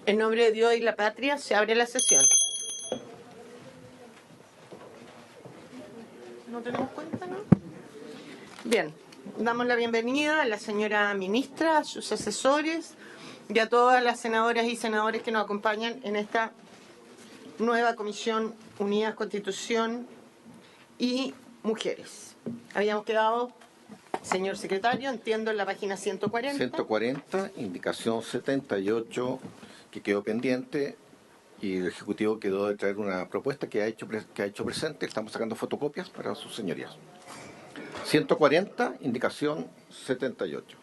En nombre de Dios y la patria, se abre la sesión. ¿No tenemos cuenta, no? Bien, damos la bienvenida a la señora ministra, a sus asesores y a todas las senadoras y senadores que nos acompañan en esta nueva Comisión Unidas Constitución y Mujeres. Habíamos quedado, señor secretario, entiendo, en la página 140. 140, indicación 78, que quedó pendiente, y el Ejecutivo quedó de traer una propuesta que ha hecho presente. Estamos sacando fotocopias para sus señorías. 140, indicación 78.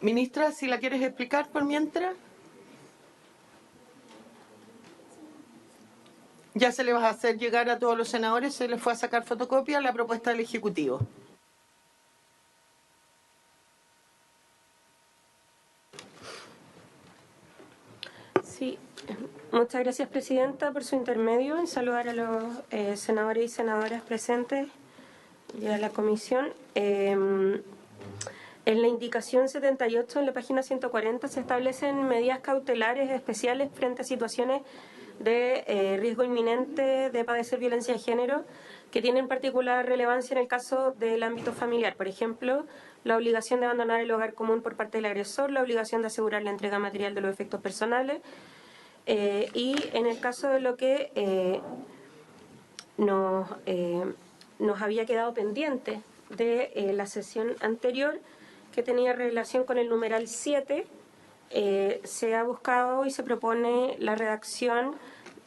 Ministra, si la quieres explicar por mientras. Ya se le va a hacer llegar a todos los senadores, se les fue a sacar fotocopia la propuesta del Ejecutivo. Sí, muchas gracias, Presidenta, por su intermedio, en saludar a los senadores y senadoras presentes y a la Comisión. En la indicación 78, en la página 140, se establecen medidas cautelares especiales frente a situaciones de riesgo inminente de padecer violencia de género, que tienen particular relevancia en el caso del ámbito familiar. Por ejemplo, la obligación de abandonar el hogar común por parte del agresor, la obligación de asegurar la entrega material de los efectos personales, y en el caso de lo que nos había quedado pendiente de la sesión anterior, que tenía relación con el numeral 7, se ha buscado y se propone la redacción: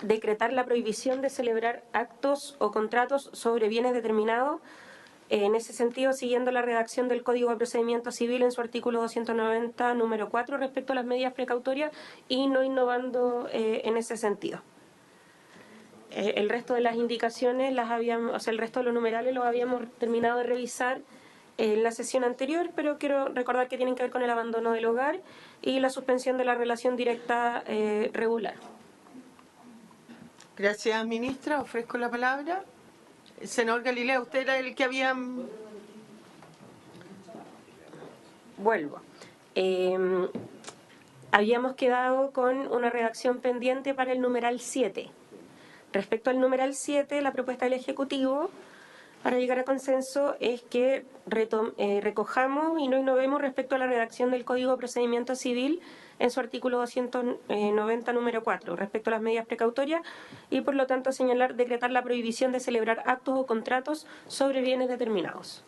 decretar la prohibición de celebrar actos o contratos sobre bienes determinados. En ese sentido, siguiendo la redacción del Código de Procedimiento Civil en su artículo 290, número 4, respecto a las medidas precautorias, y no innovando en ese sentido. El resto de las indicaciones el resto de los numerales los habíamos terminado de revisar en la sesión anterior, pero quiero recordar que tienen que ver con el abandono del hogar y la suspensión de la relación directa regular. Gracias, ministra. Ofrezco la palabra. Senador Galilea, usted era el que había... Vuelvo. Habíamos quedado con una redacción pendiente para el numeral 7. Respecto al numeral 7, la propuesta del Ejecutivo para llegar a consenso es que recojamos y no innovemos respecto a la redacción del Código de Procedimiento Civil en su artículo 290, número 4, respecto a las medidas precautorias, y por lo tanto decretar la prohibición de celebrar actos o contratos sobre bienes determinados.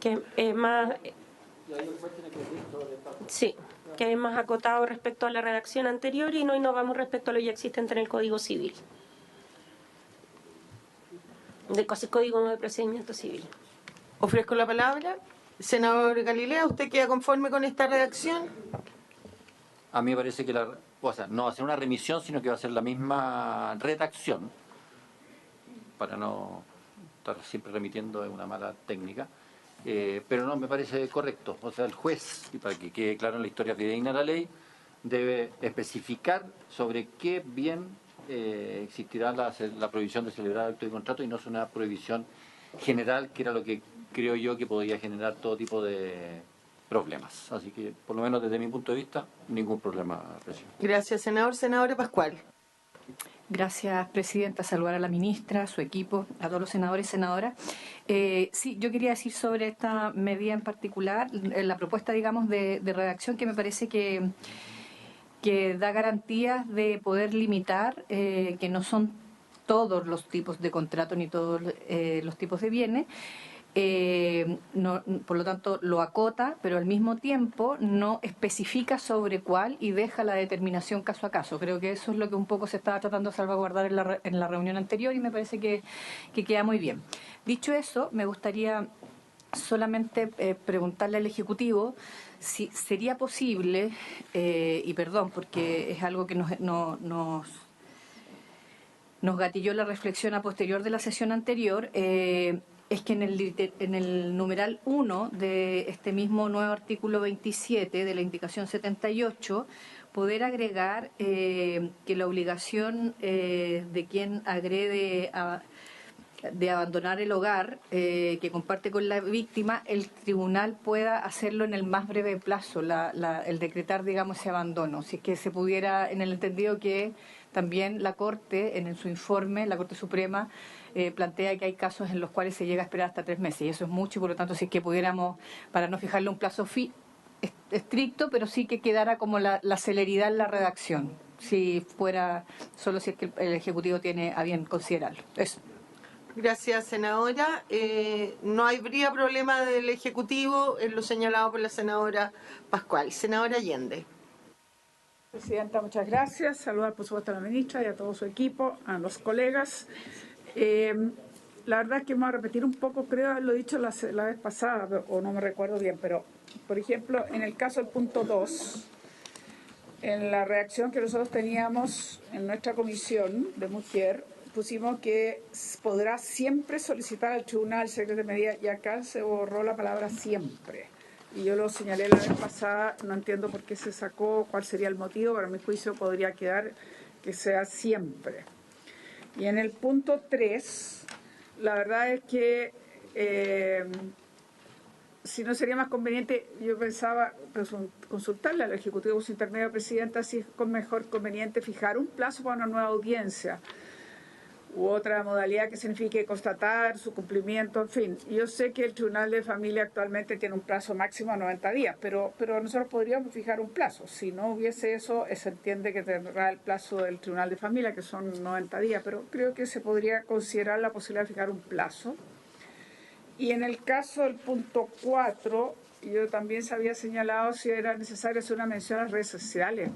Que es más... Sí, que es más acotado respecto a la redacción anterior y no innovamos respecto a lo ya existente en el Código Civil. Del Código de Procedimiento Civil. Ofrezco la palabra. Senador Galilea, ¿usted queda conforme con esta redacción? A mí me parece que no va a ser una remisión, sino que va a ser la misma redacción, para no estar siempre remitiendo en una mala técnica, pero no me parece correcto. O sea, el juez, y para que quede claro en la historia fidedigna de la ley, debe especificar sobre qué bien existirá la prohibición de celebrar actos de contrato, y no es una prohibición general, que era lo que creo yo que podría generar todo tipo de problemas. Así que, por lo menos desde mi punto de vista, ningún problema, presidente. Gracias, senador. Senadora Pascual. Gracias, Presidenta. Saludar a la ministra, a su equipo, a todos los senadores y senadoras. Sí, yo quería decir sobre esta medida en particular, la propuesta, digamos, de redacción, que me parece que da garantías de poder limitar, que no son todos los tipos de contrato ni todos los tipos de bienes. Por lo tanto, lo acota, pero al mismo tiempo no especifica sobre cuál y deja la determinación caso a caso. Creo que eso es lo que un poco se estaba tratando de salvaguardar en la reunión anterior, y me parece que queda muy bien. Dicho eso, me gustaría solamente preguntarle al Ejecutivo si sería posible, y perdón, porque es algo que nos gatilló la reflexión a posterior de la sesión anterior, es que en el numeral 1 de este mismo nuevo artículo 27 de la indicación 78, poder agregar que la obligación de quien agrede de abandonar el hogar que comparte con la víctima, el tribunal pueda hacerlo en el más breve plazo, el decretar, digamos, ese abandono. Si es que se pudiera, en el entendido que también la Corte, en su informe, la Corte Suprema, plantea que hay casos en los cuales se llega a esperar hasta 3 meses, y eso es mucho, y por lo tanto, si es que pudiéramos, para no fijarle un plazo estricto, pero sí que quedara como la celeridad en la redacción, si fuera, solo si es que el Ejecutivo tiene a bien considerarlo. Eso. Gracias, senadora. No habría problema del Ejecutivo en lo señalado por la senadora Pascual. Senadora Allende. Presidenta, muchas gracias. Saludar, por supuesto, a la ministra y a todo su equipo, a los colegas. La verdad es que vamos a repetir un poco, creo haberlo dicho la vez pasada, o no me recuerdo bien, pero, por ejemplo, en el caso del punto 2, en la reacción que nosotros teníamos en nuestra comisión de mujer, pusimos que podrá siempre solicitar al tribunal el secreto de medida, y acá se borró la palabra siempre. Y yo lo señalé la vez pasada, no entiendo por qué se sacó, cuál sería el motivo, para mi juicio podría quedar que sea siempre. Y en el punto 3, la verdad es que si no sería más conveniente, yo pensaba consultarle al Ejecutivo su intermedio presidenta si es mejor conveniente fijar un plazo para una nueva audiencia u otra modalidad que signifique constatar su cumplimiento, en fin. Yo sé que el Tribunal de Familia actualmente tiene un plazo máximo de 90 días, pero nosotros podríamos fijar un plazo. Si no hubiese eso, se entiende que tendrá el plazo del Tribunal de Familia, que son 90 días, pero creo que se podría considerar la posibilidad de fijar un plazo. Y en el caso del punto 4, yo también se había señalado si era necesario hacer una mención a las redes sociales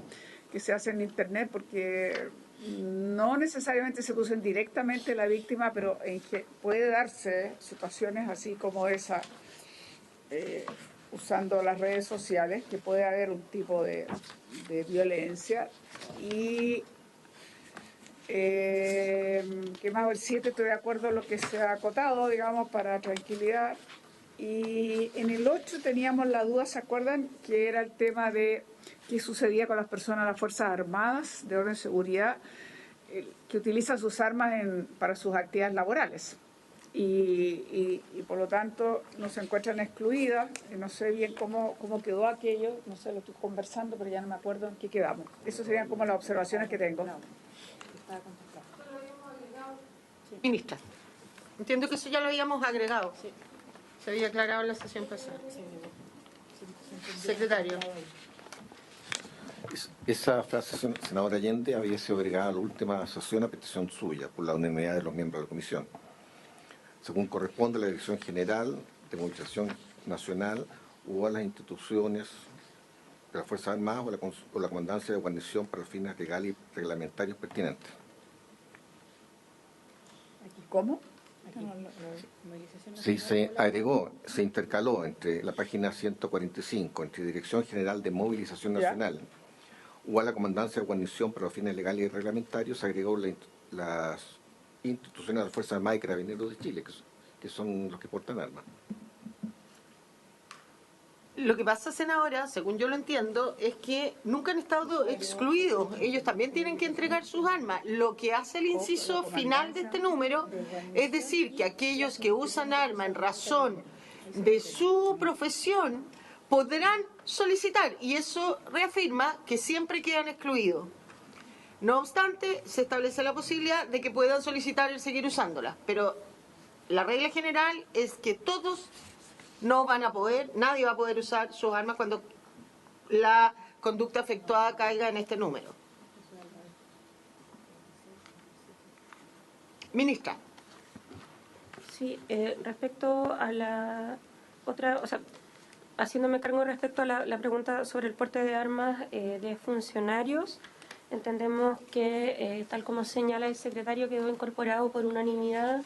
que se hacen en Internet, porque no necesariamente se acusen directamente la víctima, pero puede darse situaciones así como esa, usando las redes sociales, que puede haber un tipo de violencia. Y ¿qué más? El 7 estoy de acuerdo en lo que se ha acotado, digamos, para tranquilidad. Y en el 8 teníamos la duda, ¿se acuerdan? Que era el tema de qué sucedía con las personas de las Fuerzas Armadas de orden de seguridad que utilizan sus armas para sus actividades laborales. Y por lo tanto no se encuentran excluidas. No sé bien cómo quedó aquello, no sé, lo estoy conversando, pero ya no me acuerdo en qué quedamos. Esas serían como las observaciones que tengo. Ministra. Entiendo que eso ya lo habíamos agregado. Sí. Se había aclarado en la sesión pasada. Secretario. Esa frase, senadora Allende, había sido agregada a la última sesión a petición suya por la unanimidad de los miembros de la comisión. Según corresponde a la Dirección General de Movilización Nacional o a las instituciones de las Fuerzas Armadas o la Comandancia de Guarnición para los fines legales y reglamentarios pertinentes. ¿Cómo? Sí, se agregó, se intercaló entre la página 145, entre Dirección General de Movilización Nacional o a la Comandancia de Guarnición para los fines legales y reglamentarios, se agregó las instituciones de las Fuerzas Armadas y Carabineros de Chile, que son los que portan armas. Lo que pasa, senadora, según yo lo entiendo, es que nunca han estado excluidos. Ellos también tienen que entregar sus armas. Lo que hace el inciso final de este número es decir que aquellos que usan armas en razón de su profesión podrán solicitar, y eso reafirma que siempre quedan excluidos. No obstante, se establece la posibilidad de que puedan solicitar el seguir usándolas, pero la regla general es que todos no van a poder, nadie va a poder usar sus armas cuando la conducta efectuada caiga en este número. Ministra. Sí, respecto a la otra, o sea, haciéndome cargo respecto a la pregunta sobre el porte de armas de funcionarios, entendemos que, tal como señala el secretario, quedó incorporado por unanimidad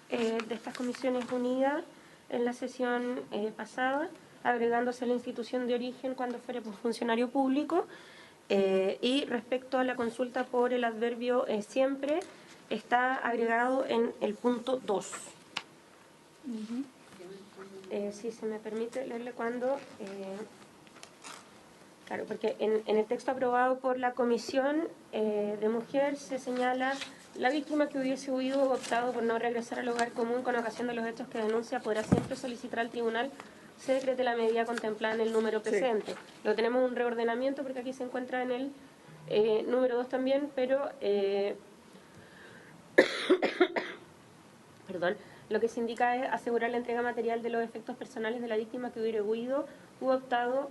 de estas comisiones unidas en la sesión pasada, agregándose a la institución de origen cuando fuere por funcionario público, y respecto a la consulta por el adverbio siempre, está agregado en el punto 2. Si se me permite leerle cuando... claro, porque en el texto aprobado por la Comisión de Mujer se señala La víctima que hubiese huido o optado por no regresar al hogar común con ocasión de los hechos que denuncia podrá siempre solicitar al tribunal se decrete la medida contemplada en el número presente. Lo tenemos un reordenamiento porque aquí se encuentra en el número 2 también, pero perdón, lo que se indica es asegurar la entrega material de los efectos personales de la víctima que hubiera huido u optado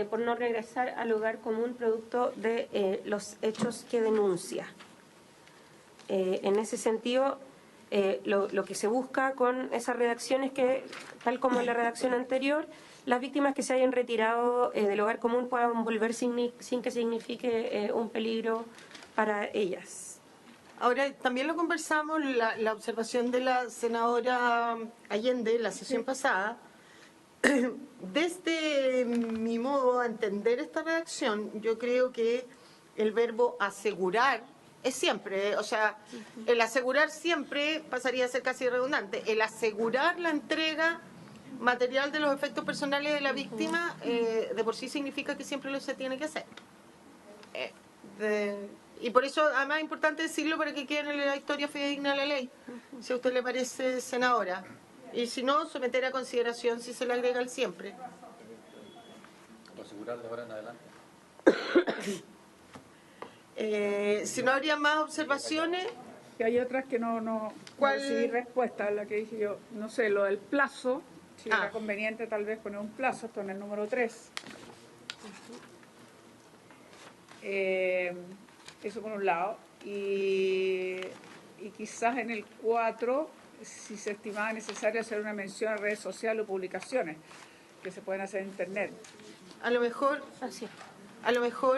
por no regresar al hogar común producto de los hechos que denuncia. En ese sentido, lo que se busca con esa redacción es que, tal como en la redacción anterior, las víctimas que se hayan retirado del hogar común puedan volver sin que signifique un peligro para ellas. Ahora, también lo conversamos, la observación de la senadora Allende, la sesión pasada. Desde mi modo de entender esta redacción, yo creo que el verbo asegurar es siempre, o sea, el asegurar siempre pasaría a ser casi redundante. El asegurar la entrega material de los efectos personales de la víctima, de por sí significa que siempre lo se tiene que hacer. Y por eso, además, es importante decirlo para que quede en la historia fidedigna de la ley, si a usted le parece, senadora. Y si no, someter a consideración si se le agrega el siempre. Asegurar de ahora en adelante. Si no habría más observaciones. Y hay otras que no ¿Cuál? recibí respuesta a la que dije yo. No sé, lo del plazo, si Ah. era conveniente tal vez poner un plazo, esto en el número 3. Eso por un lado. Y quizás en el 4, si se estimaba necesario hacer una mención a redes sociales o publicaciones que se pueden hacer en Internet. A lo mejor, Así.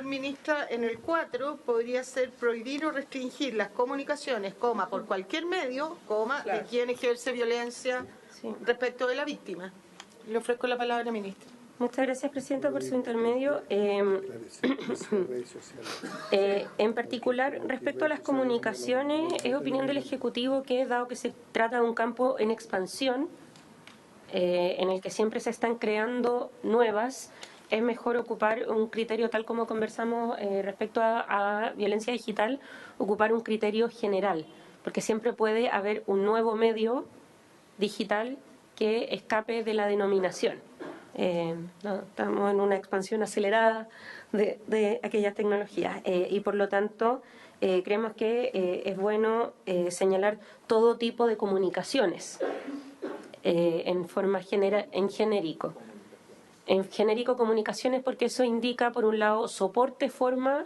ministra, en el 4 podría ser prohibir o restringir las comunicaciones, por cualquier medio, Claro. de quien ejerce violencia Sí. respecto de la víctima. Le ofrezco la palabra, ministra. Muchas gracias, Presidenta, por su intermedio. En particular, respecto a las comunicaciones, es opinión del Ejecutivo que, dado que se trata de un campo en expansión, en el que siempre se están creando nuevas, es mejor ocupar un criterio, tal como conversamos respecto a violencia digital, ocupar un criterio general, porque siempre puede haber un nuevo medio digital que escape de la denominación. Estamos en una expansión acelerada de aquellas tecnologías y por lo tanto creemos que es bueno señalar todo tipo de comunicaciones en forma en genérico. En genérico comunicaciones porque eso indica por un lado soporte, forma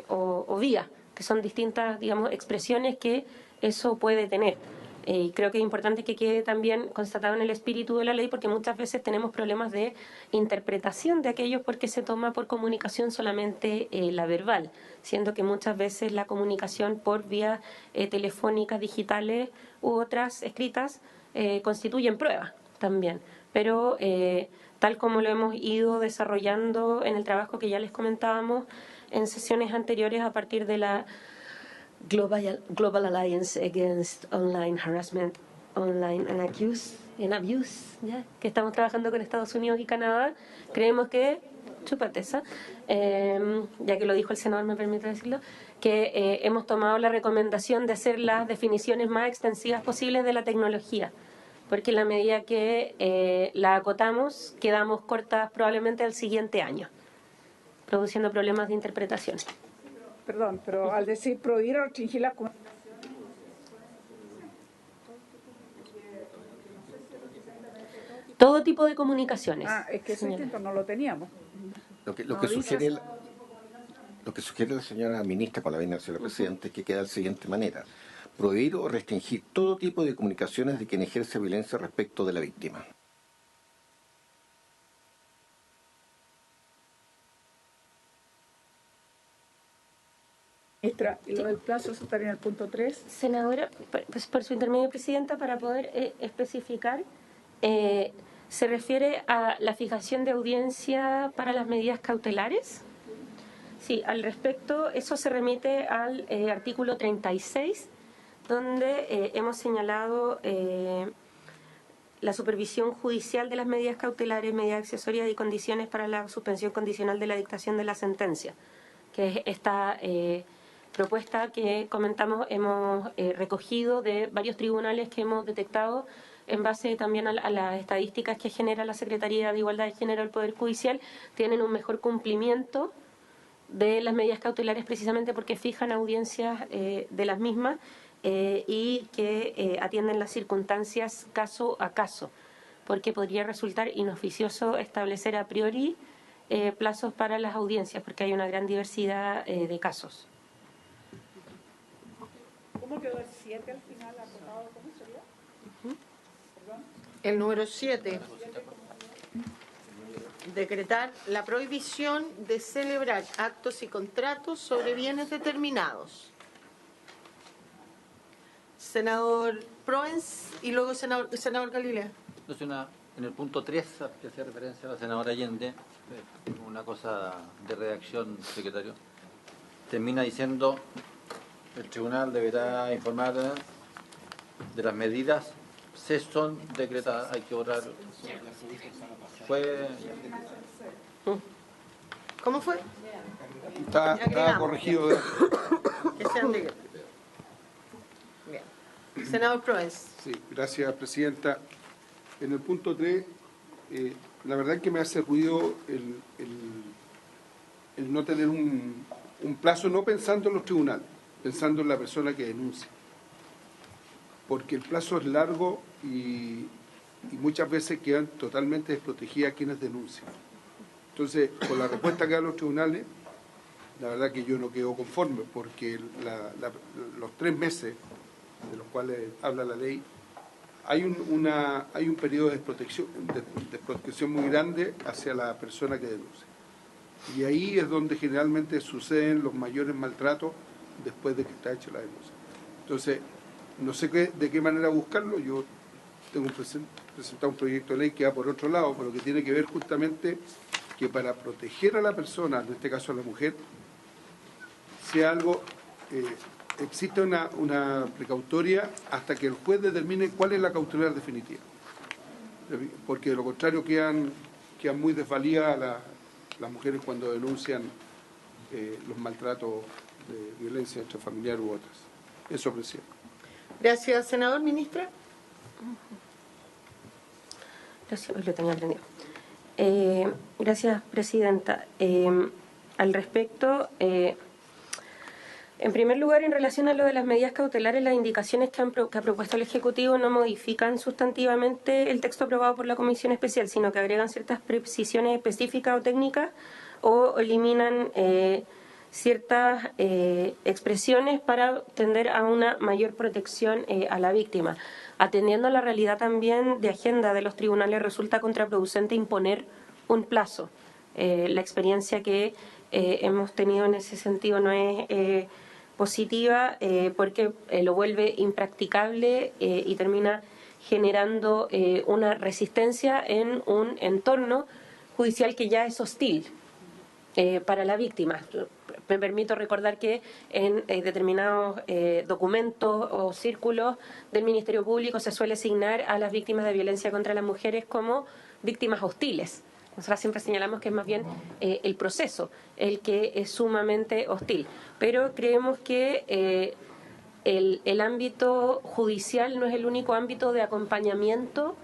o vía, que son distintas, digamos, expresiones que eso puede tener. Y creo que es importante que quede también constatado en el espíritu de la ley porque muchas veces tenemos problemas de interpretación de aquellos porque se toma por comunicación solamente la verbal, siendo que muchas veces la comunicación por vías telefónicas, digitales u otras escritas constituyen pruebas también. Pero tal como lo hemos ido desarrollando en el trabajo que ya les comentábamos en sesiones anteriores a partir de la Global Alliance Against Online Harassment, Online and Abuse, ¿ya? Que estamos trabajando con Estados Unidos y Canadá, creemos que, chúpate esa, ya que lo dijo el senador, me permite decirlo, que hemos tomado la recomendación de hacer las definiciones más extensivas posibles de la tecnología, porque en la medida que la acotamos, quedamos cortas probablemente al siguiente año, produciendo problemas de interpretación. Perdón, pero al decir prohibir o restringir las comunicaciones, Todo tipo de comunicaciones. es que eso señora. distinto, no lo teníamos. Lo que No, sugiere la señora ministra con la venia del señor presidente es que queda de la siguiente manera: prohibir o restringir todo tipo de comunicaciones de quien ejerce violencia respecto de la víctima. Ministra, y lo del plazo, eso estaría en el punto 3. Senadora, pues por su intermedio, Presidenta, para poder especificar, ¿se refiere a la fijación de audiencia para las medidas cautelares? Sí, al respecto, eso se remite al artículo 36, donde hemos señalado la supervisión judicial de las medidas cautelares, medidas accesorias y condiciones para la suspensión condicional de la dictación de la sentencia, que es esta propuesta que comentamos hemos recogido de varios tribunales que hemos detectado en base también a las estadísticas que genera la Secretaría de Igualdad de Género del Poder Judicial, tienen un mejor cumplimiento de las medidas cautelares precisamente porque fijan audiencias de las mismas y que atienden las circunstancias caso a caso, porque podría resultar inoficioso establecer a priori plazos para las audiencias, porque hay una gran diversidad de casos. ¿Cómo quedó el 7 al final? ¿Acotado? ¿Cómo sería? ¿Perdón? El número 7. Decretar la prohibición de celebrar actos y contratos sobre bienes determinados. Senador Proens y luego senador Galilea. Entonces, en el punto 3, que hace referencia a la senadora Allende, una cosa de redacción, secretario, termina diciendo: el tribunal deberá informar de las medidas se son decretadas. Hay que borrar. ¿Cómo fue? Está corregido. Que sean de... Bien. Senador Proens. Sí, gracias, presidenta. En el punto 3, la verdad es que me hace ruido el no tener un plazo, no pensando en los tribunales, pensando en la persona que denuncia. Porque el plazo es largo y muchas veces quedan totalmente desprotegidas quienes denuncian. Entonces, con la respuesta que dan los tribunales, la verdad que yo no quedo conforme, porque los 3 meses de los cuales habla la ley, hay un periodo de desprotección muy grande hacia la persona que denuncia. Y ahí es donde generalmente suceden los mayores maltratos después de que está hecha la denuncia. Entonces, no sé de qué manera buscarlo. Yo tengo presentado un proyecto de ley que va por otro lado, pero que tiene que ver justamente que para proteger a la persona, en este caso a la mujer, sea algo, existe una precautoria hasta que el juez determine cuál es la cautelar definitiva. Porque de lo contrario quedan muy desvalidas las mujeres cuando denuncian los maltratos de violencia intrafamiliar u otras. Eso, presidente. Gracias, senador. Ministra. Gracias, hoy lo tenía aprendido. Gracias, presidenta. Al respecto, en primer lugar, en relación a lo de las medidas cautelares, las indicaciones que ha propuesto el Ejecutivo no modifican sustantivamente el texto aprobado por la Comisión Especial, sino que agregan ciertas precisiones específicas o técnicas o eliminan ciertas expresiones para tender a una mayor protección a la víctima. Atendiendo a la realidad también de agenda de los tribunales, resulta contraproducente imponer un plazo. La experiencia que hemos tenido en ese sentido no es positiva porque lo vuelve impracticable y termina generando una resistencia en un entorno judicial que ya es hostil para la víctima. Me permito recordar que en determinados documentos o círculos del Ministerio Público se suele asignar a las víctimas de violencia contra las mujeres como víctimas hostiles. Nosotras siempre señalamos que es más bien el proceso el que es sumamente hostil. Pero creemos que el ámbito judicial no es el único ámbito de acompañamiento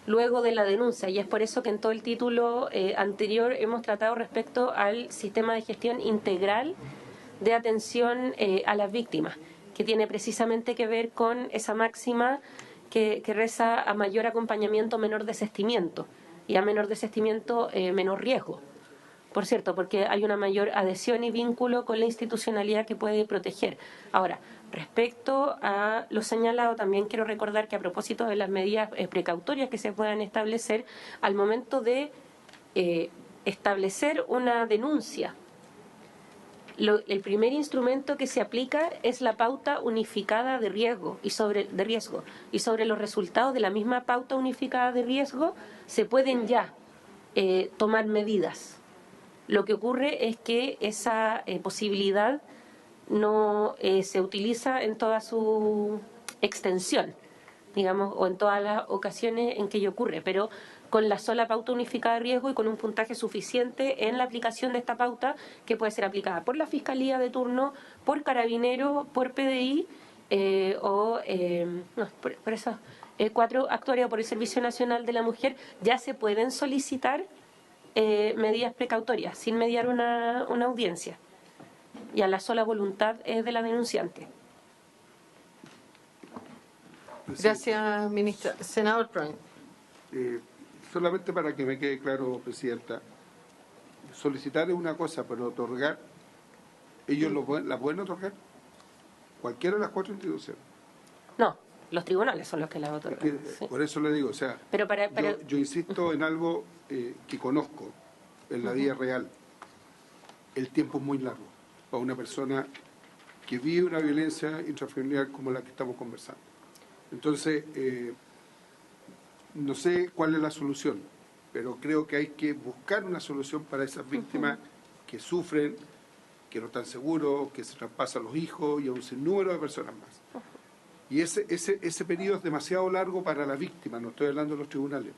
luego de la denuncia, y es por eso que en todo el título anterior hemos tratado respecto al sistema de gestión integral de atención a las víctimas, que tiene precisamente que ver con esa máxima que reza a mayor acompañamiento, menor desistimiento, y a menor desistimiento, menor riesgo. Por cierto, porque hay una mayor adhesión y vínculo con la institucionalidad que puede proteger. Ahora, respecto a lo señalado, también quiero recordar que a propósito de las medidas precautorias que se puedan establecer, al momento de establecer una denuncia, el primer instrumento que se aplica es la pauta unificada de riesgo y sobre los resultados de la misma pauta unificada de riesgo se pueden ya tomar medidas. Lo que ocurre es que esa posibilidad no se utiliza en toda su extensión. digamos, o en todas las ocasiones en que ello ocurre, pero con la sola pauta unificada de riesgo y con un puntaje suficiente en la aplicación de esta pauta, que puede ser aplicada por la Fiscalía de turno, por Carabinero, por PDI por esos 4 actuarios, por el Servicio Nacional de la Mujer, ya se pueden solicitar medidas precautorias sin mediar una audiencia y a la sola voluntad de la denunciante. Gracias, ministra. Senador Proin. Solamente para que me quede claro, Presidenta, solicitar es una cosa, pero otorgar, ¿ellos la pueden otorgar? Cualquiera de las 4 instituciones. No, los tribunales son los que la otorgan. Sí. Por eso le digo, o sea, pero yo insisto en algo que conozco en la vida real. El tiempo es muy largo para una persona que vive una violencia intrafamiliar como la que estamos conversando. Entonces, no sé cuál es la solución, pero creo que hay que buscar una solución para esas víctimas que sufren, que no están seguros, que se traspasan los hijos y a un sinnúmero de personas más. Y ese periodo es demasiado largo para la víctima, no estoy hablando de los tribunales.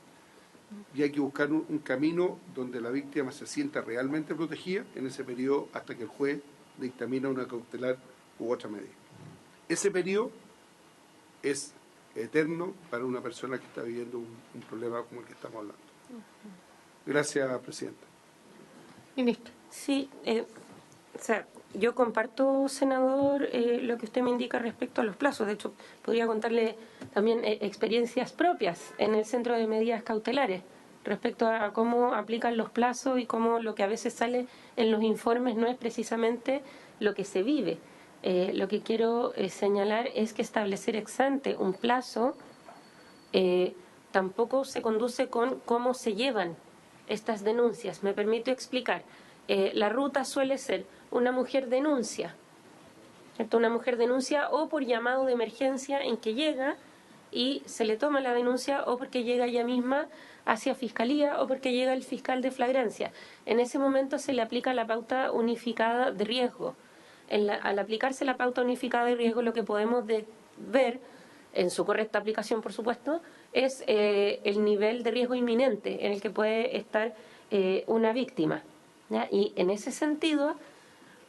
Y hay que buscar un camino donde la víctima se sienta realmente protegida en ese periodo hasta que el juez dictamina una cautelar u otra medida. Ese periodo es eterno para una persona que está viviendo un problema como el que estamos hablando. Gracias, Presidenta. Ministro. Sí, o sea, yo comparto, senador, lo que usted me indica respecto a los plazos. De hecho, podría contarle también experiencias propias en el Centro de Medidas Cautelares respecto a cómo aplican los plazos y cómo lo que a veces sale en los informes no es precisamente lo que se vive. Lo que quiero señalar es que establecer ex ante un plazo tampoco se conduce con cómo se llevan estas denuncias. Me permito explicar. La ruta suele ser una mujer denuncia, ¿cierto? Una mujer denuncia o por llamado de emergencia en que llega y se le toma la denuncia, o porque llega ella misma hacia Fiscalía o porque llega el fiscal de flagrancia. En ese momento se le aplica la pauta unificada de riesgo. Al aplicarse la pauta unificada de riesgo, lo que podemos ver, en su correcta aplicación por supuesto, es el nivel de riesgo inminente en el que puede estar una víctima, ¿ya? Y en ese sentido,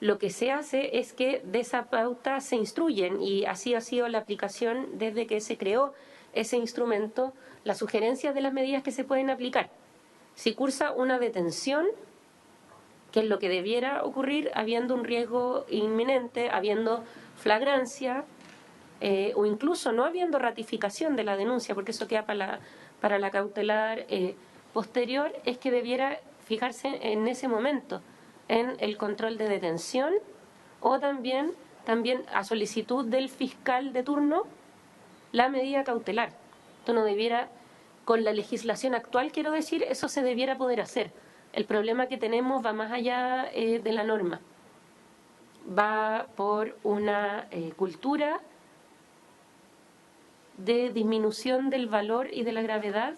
lo que se hace es que de esa pauta se instruyen, y así ha sido la aplicación desde que se creó ese instrumento, las sugerencias de las medidas que se pueden aplicar. Si cursa una detención, que es lo que debiera ocurrir habiendo un riesgo inminente, habiendo flagrancia, o incluso no habiendo ratificación de la denuncia, porque eso queda para la cautelar posterior, es que debiera fijarse en ese momento en el control de detención, o también a solicitud del fiscal de turno, la medida cautelar. Esto no debiera, con la legislación actual, quiero decir, eso se debiera poder hacer. El problema que tenemos va más allá de la norma. Va por una cultura de disminución del valor y de la gravedad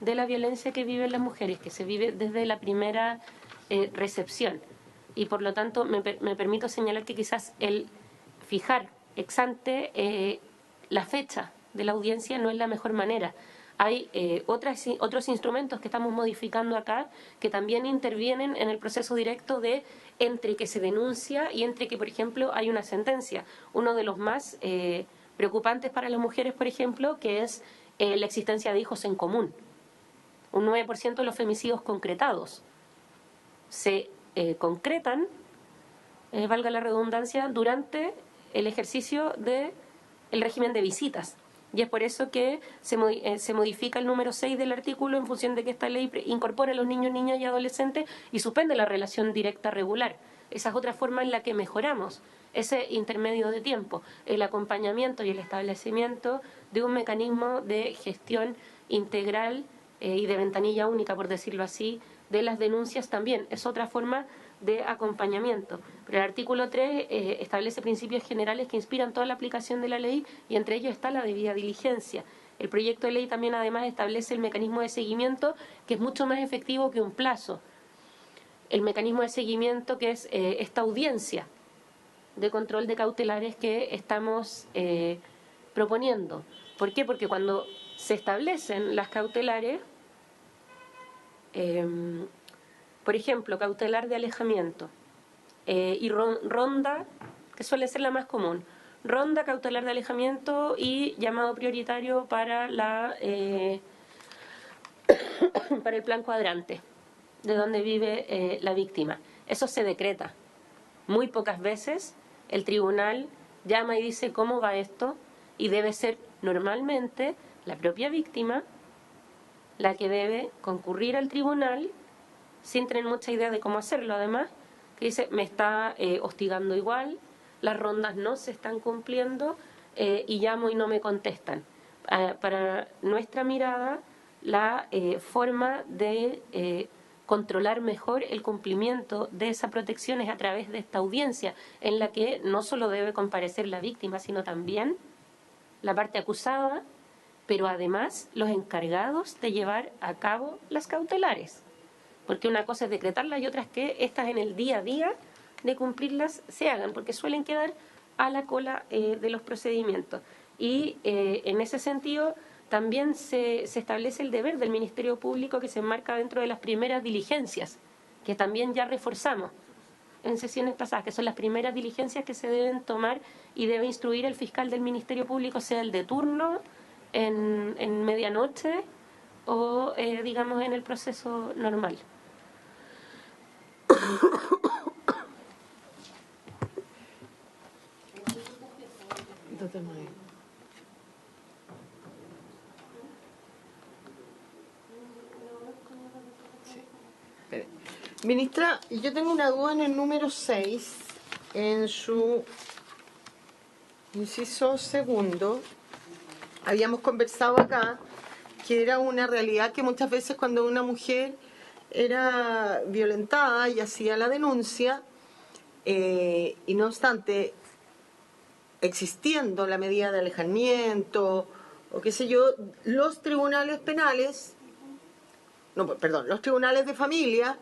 de la violencia que viven las mujeres, que se vive desde la primera recepción. Y por lo tanto me permito señalar que quizás el fijar ex ante la fecha de la audiencia no es la mejor manera. Hay otros instrumentos que estamos modificando acá que también intervienen en el proceso directo de entre que se denuncia y entre que, por ejemplo, hay una sentencia. Uno de los más preocupantes para las mujeres, por ejemplo, que es la existencia de hijos en común. Un 9% de los femicidios concretados se concretan, valga la redundancia, durante el ejercicio del régimen de visitas. Y es por eso que se modifica el número 6 del artículo en función de que esta ley incorpora a los niños, niñas y adolescentes y suspende la relación directa regular. Esa es otra forma en la que mejoramos ese intermedio de tiempo, el acompañamiento y el establecimiento de un mecanismo de gestión integral y de ventanilla única, por decirlo así, de las denuncias también. Es otra forma de acompañamiento. Pero el artículo 3 establece principios generales que inspiran toda la aplicación de la ley, y entre ellos está la debida diligencia. El proyecto de ley también además establece el mecanismo de seguimiento, que es mucho más efectivo que un plazo. El mecanismo de seguimiento, que es esta audiencia de control de cautelares que estamos proponiendo. ¿Por qué? Porque cuando se establecen las cautelares, por ejemplo, cautelar de alejamiento y ronda, que suele ser la más común, ronda, cautelar de alejamiento y llamado prioritario para para el plan cuadrante, de donde vive la víctima. Eso se decreta. Muy pocas veces el tribunal llama y dice cómo va esto, y debe ser normalmente la propia víctima la que debe concurrir al tribunal sin tener mucha idea de cómo hacerlo. Además, que dice, me está hostigando igual, las rondas no se están cumpliendo y llamo y no me contestan. Para nuestra mirada, la forma de controlar mejor el cumplimiento de esa protección es a través de esta audiencia, en la que no solo debe comparecer la víctima, sino también la parte acusada, pero además los encargados de llevar a cabo las cautelares. Porque una cosa es decretarlas y otra es que estas en el día a día de cumplirlas se hagan, porque suelen quedar a la cola de los procedimientos. Y en ese sentido también se establece el deber del Ministerio Público, que se enmarca dentro de las primeras diligencias, que también ya reforzamos en sesiones pasadas, que son las primeras diligencias que se deben tomar y debe instruir el fiscal del Ministerio Público, sea el de turno, en medianoche o, digamos, en el proceso normal. Ministra, yo tengo una duda en el número 6, en su inciso segundo. Habíamos conversado acá que era una realidad que muchas veces cuando una mujer era violentada y hacía la denuncia, y no obstante, existiendo la medida de alejamiento o qué sé yo, los tribunales penales, los tribunales de familia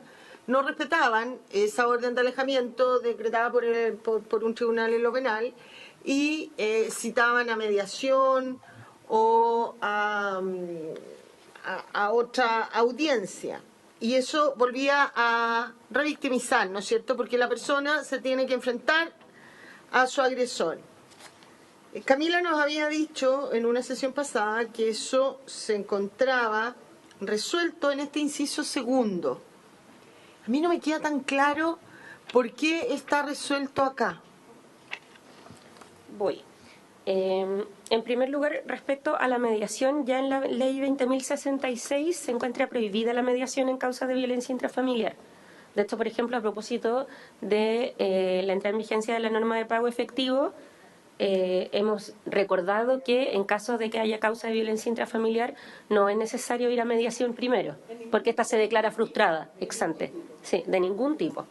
no respetaban esa orden de alejamiento decretada por un tribunal en lo penal y citaban a mediación o a otra audiencia. Y eso volvía a revictimizar, ¿no es cierto? Porque la persona se tiene que enfrentar a su agresor. Camila nos había dicho en una sesión pasada que eso se encontraba resuelto en este inciso segundo. A mí no me queda tan claro por qué está resuelto acá. Voy. En primer lugar, respecto a la mediación, ya en la ley 20.066 se encuentra prohibida la mediación en causas de violencia intrafamiliar. De hecho, por ejemplo, a propósito de la entrada en vigencia de la norma de pago efectivo, hemos recordado que en caso de que haya causa de violencia intrafamiliar no es necesario ir a mediación primero, porque esta se declara frustrada, ex ante, sí, de ningún tipo.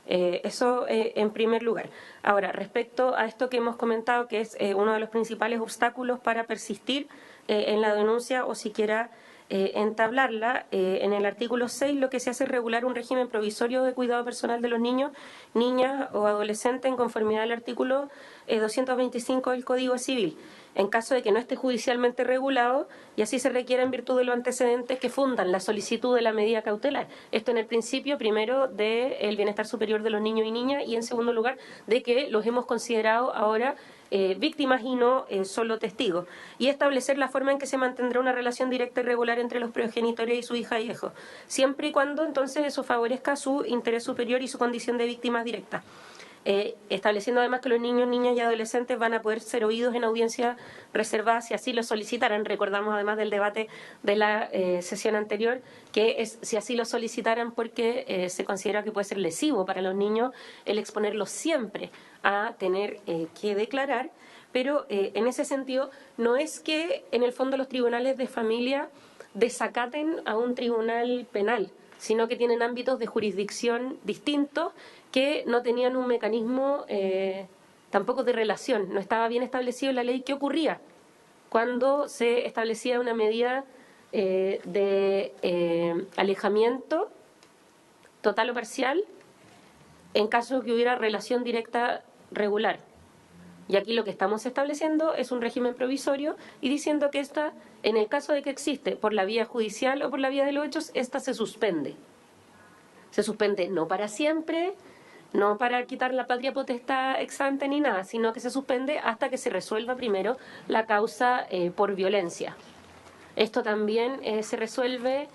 Eso en primer lugar. Ahora, respecto a esto que hemos comentado, que es uno de los principales obstáculos para persistir en la denuncia o siquiera entablarla, en el artículo 6 lo que se hace es regular un régimen provisorio de cuidado personal de los niños, niñas o adolescentes en conformidad al artículo 225 del Código Civil, en caso de que no esté judicialmente regulado, y así se requiere en virtud de los antecedentes que fundan la solicitud de la medida cautelar. Esto en el principio, primero, del bienestar superior de los niños y niñas, y en segundo lugar, de que los hemos considerado ahora víctimas y no solo testigos, y establecer la forma en que se mantendrá una relación directa y regular entre los progenitores y su hija y hijo, siempre y cuando entonces eso favorezca su interés superior y su condición de víctimas directas. Estableciendo además que los niños, niñas y adolescentes van a poder ser oídos en audiencia reservada si así lo solicitaran. Recordamos además del debate de la sesión anterior, que es si así lo solicitaran porque se considera que puede ser lesivo para los niños el exponerlos siempre a tener que declarar, pero en ese sentido no es que en el fondo los tribunales de familia desacaten a un tribunal penal, sino que tienen ámbitos de jurisdicción distintos que no tenían un mecanismo tampoco de relación. No estaba bien establecido en la ley qué ocurría cuando se establecía una medida de alejamiento total o parcial en caso que hubiera relación directa regular. Y aquí lo que estamos estableciendo es un régimen provisorio y diciendo que esta, en el caso de que existe por la vía judicial o por la vía de los hechos, esta se suspende. Se suspende no para siempre, no para quitar la patria potestad ex ante ni nada, sino que se suspende hasta que se resuelva primero la causa por violencia. Esto también se resuelve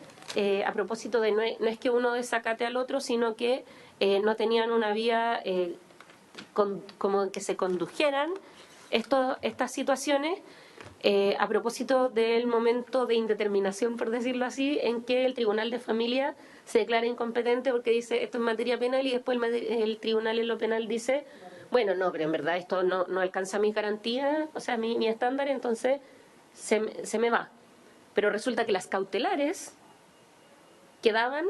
a propósito de no es que uno desacate al otro, sino que no tenían una vía como que se condujeran estas situaciones a propósito del momento de indeterminación, por decirlo así, en que el Tribunal de Familia se declara incompetente porque dice esto es materia penal y después el Tribunal en lo penal dice, bueno, no, pero en verdad esto no alcanza mis garantías, o sea, mi estándar, entonces se me va. Pero resulta que las cautelares quedaban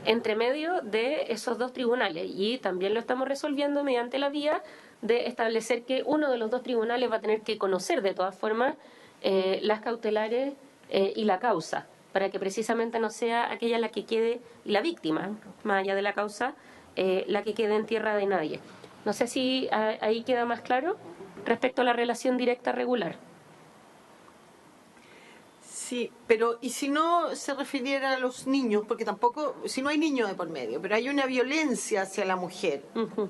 entre medio de esos dos tribunales y también lo estamos resolviendo mediante la vía de establecer que uno de los dos tribunales va a tener que conocer de todas formas las cautelares y la causa, para que precisamente no sea aquella la que quede la víctima, más allá de la causa, la que quede en tierra de nadie. No sé si ahí queda más claro respecto a la relación directa regular. Sí, pero ¿y si no se refiriera a los niños? Porque tampoco, si no hay niños de por medio, pero hay una violencia hacia la mujer. Uh-huh.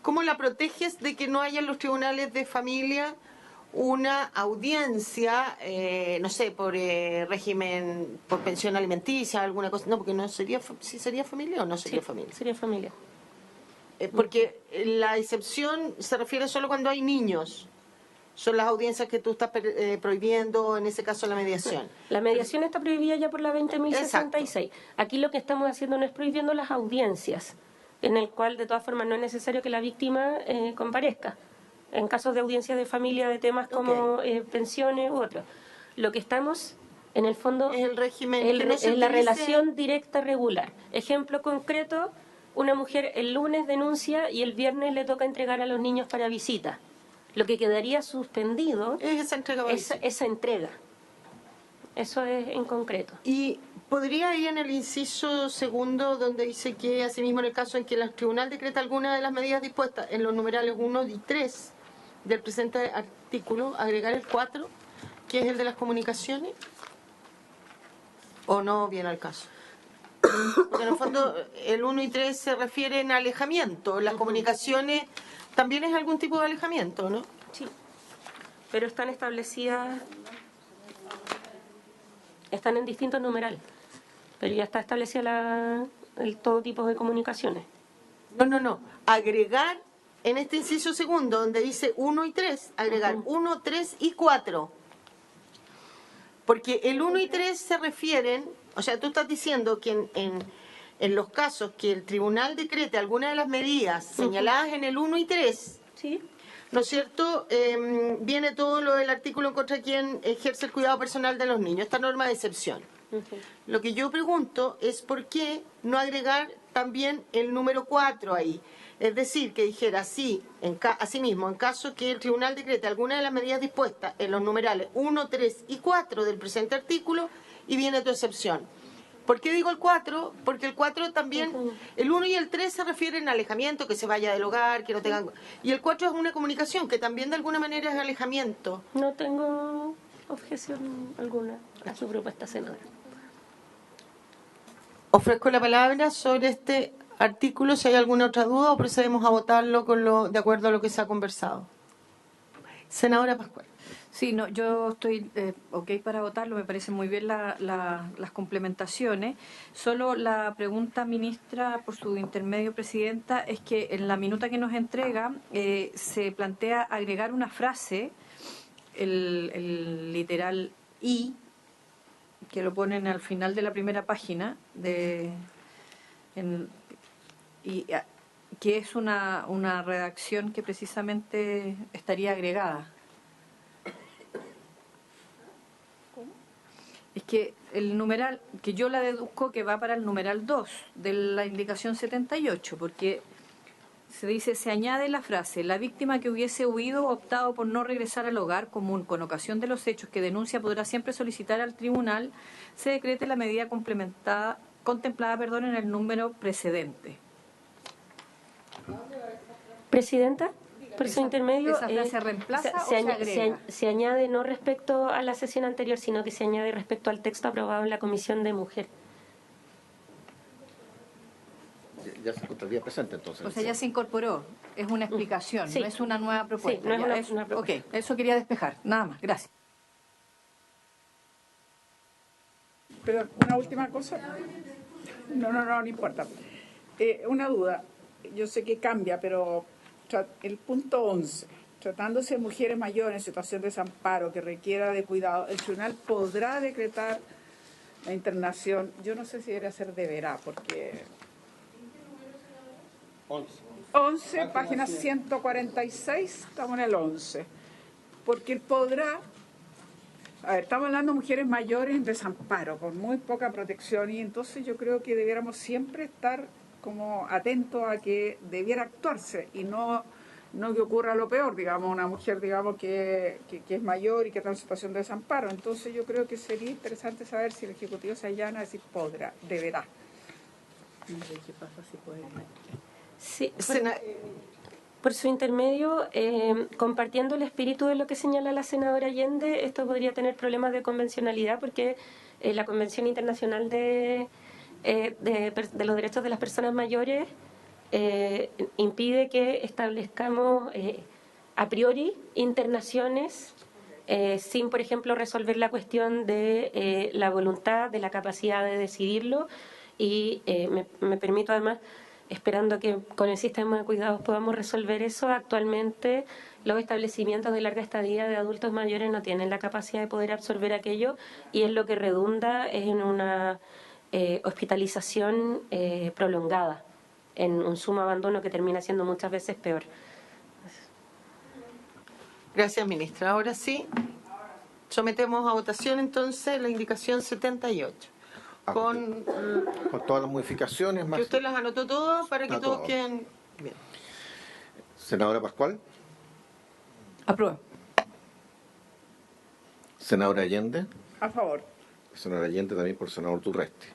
¿Cómo la proteges de que no haya en los tribunales de familia una audiencia, no sé, por régimen, por pensión alimenticia, alguna cosa? No, porque no sería, ¿sí sería familia o no sería familia? Sería familia. Porque la excepción se refiere solo cuando hay niños. Son las audiencias que tú estás prohibiendo, en ese caso la mediación. La mediación está prohibida ya por la 20.066. Aquí lo que estamos haciendo no es prohibiendo las audiencias, en el cual de todas formas no es necesario que la víctima comparezca, en casos de audiencias de familia de temas como pensiones u otros. Lo que estamos, en el fondo, es el régimen, es la relación directa regular. Ejemplo concreto, una mujer el lunes denuncia y el viernes le toca entregar a los niños para visita. Lo que quedaría suspendido es esa entrega. Esa entrega. Eso es en concreto. Y podría ir en el inciso segundo, donde dice que, asimismo, en el caso en que el tribunal decreta alguna de las medidas dispuestas en los numerales 1 y 3 del presente artículo, agregar el 4, que es el de las comunicaciones, ¿o no viene al caso? Porque en el fondo el 1 y 3 se refieren a alejamiento. Las comunicaciones también es algún tipo de alejamiento, ¿no? Sí, pero están establecidas, están en distintos numerales, pero ya está establecida todo tipo de comunicaciones. No. Agregar en este inciso segundo, donde dice 1 y 3, agregar 1, 3 y 4. Porque el 1 y 3 se refieren, o sea, tú estás diciendo que en los casos que el tribunal decrete alguna de las medidas señaladas en el 1 y 3, ¿sí? ¿No es cierto? Viene todo lo del artículo en contra de quien ejerce el cuidado personal de los niños, esta norma de excepción. Lo que yo pregunto es por qué no agregar también el número 4 ahí. Es decir, que dijera así, asimismo, en caso que el tribunal decrete alguna de las medidas dispuestas en los numerales 1, 3 y 4 del presente artículo, y viene tu excepción. ¿Por qué digo el 4? Porque el 4 también, el 1 y el 3 se refieren a alejamiento, que se vaya del hogar, que no tengan... Y el 4 es una comunicación, que también de alguna manera es alejamiento. No tengo objeción alguna a su propuesta, senadora. Ofrezco la palabra sobre este artículo, si hay alguna otra duda, o procedemos a votarlo de acuerdo a lo que se ha conversado. Senadora Pascual. Sí, no, yo estoy ok para votarlo, me parecen muy bien las complementaciones. Solo la pregunta, ministra, por su intermedio, presidenta, es que en la minuta que nos entrega se plantea agregar una frase, el literal I, que lo ponen al final de la primera página, que es una redacción que precisamente estaría agregada. Es que el numeral, que yo la deduzco que va para el numeral 2 de la indicación 78, porque se dice, se añade la frase, la víctima que hubiese huido o optado por no regresar al hogar común con ocasión de los hechos que denuncia podrá siempre solicitar al tribunal, se decrete la medida contemplada en el número precedente. Presidenta. Por su intermedio, ¿Esa frase reemplaza o se agrega? se añade no respecto a la sesión anterior, sino que se añade respecto al texto aprobado en la Comisión de Mujer. Ya se encontraría presente entonces. O sea, ya se incorporó. Es una explicación, Sí. no es una nueva propuesta. Sí, no es Ya una propuesta. Ok, eso quería despejar. Nada más, gracias. Pero una última cosa. No importa. Una duda. Yo sé que cambia, pero el punto 11, tratándose de mujeres mayores en situación de desamparo que requiera de cuidado, el tribunal podrá decretar la internación. Yo no sé si debería ser deberá, porque 11, página 146, estamos en el 11. Porque él podrá. A ver, estamos hablando de mujeres mayores en desamparo, con muy poca protección, y entonces yo creo que debiéramos siempre estar como atentos a que debiera actuarse y no que ocurra lo peor, digamos, una mujer, digamos, que es mayor y que está en situación de desamparo. Entonces yo creo que sería interesante saber si el Ejecutivo se allana a decir podrá, deberá. No sé qué pasa si puede. Sí, por su intermedio, compartiendo el espíritu de lo que señala la senadora Allende, esto podría tener problemas de convencionalidad porque la Convención Internacional de los Derechos de las Personas Mayores impide que establezcamos a priori internaciones sin, por ejemplo, resolver la cuestión de la voluntad, de la capacidad de decidirlo, y me permito además, esperando que con el sistema de cuidados podamos resolver eso. Actualmente los establecimientos de larga estadía de adultos mayores no tienen la capacidad de poder absorber aquello, y es lo que redunda en una hospitalización prolongada, en un sumo abandono que termina siendo muchas veces peor. Gracias, ministra. Ahora sí, sometemos a votación entonces la indicación 78. Con todas las modificaciones más. que usted las anotó todas para que Está todos todo. queden bien. Senadora Pascual. Apruebo. Senadora Allende. A favor. Senadora Allende también por senador Turresti.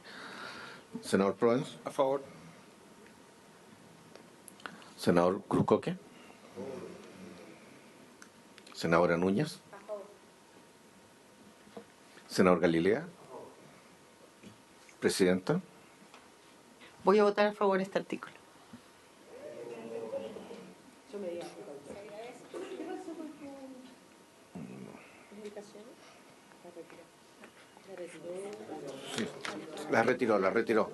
Senador Proens. A favor. Senador Cruzcoque. Senadora Núñez. Senador Galilea. Presidenta. Voy a votar a favor de este artículo. Sí, la retiró.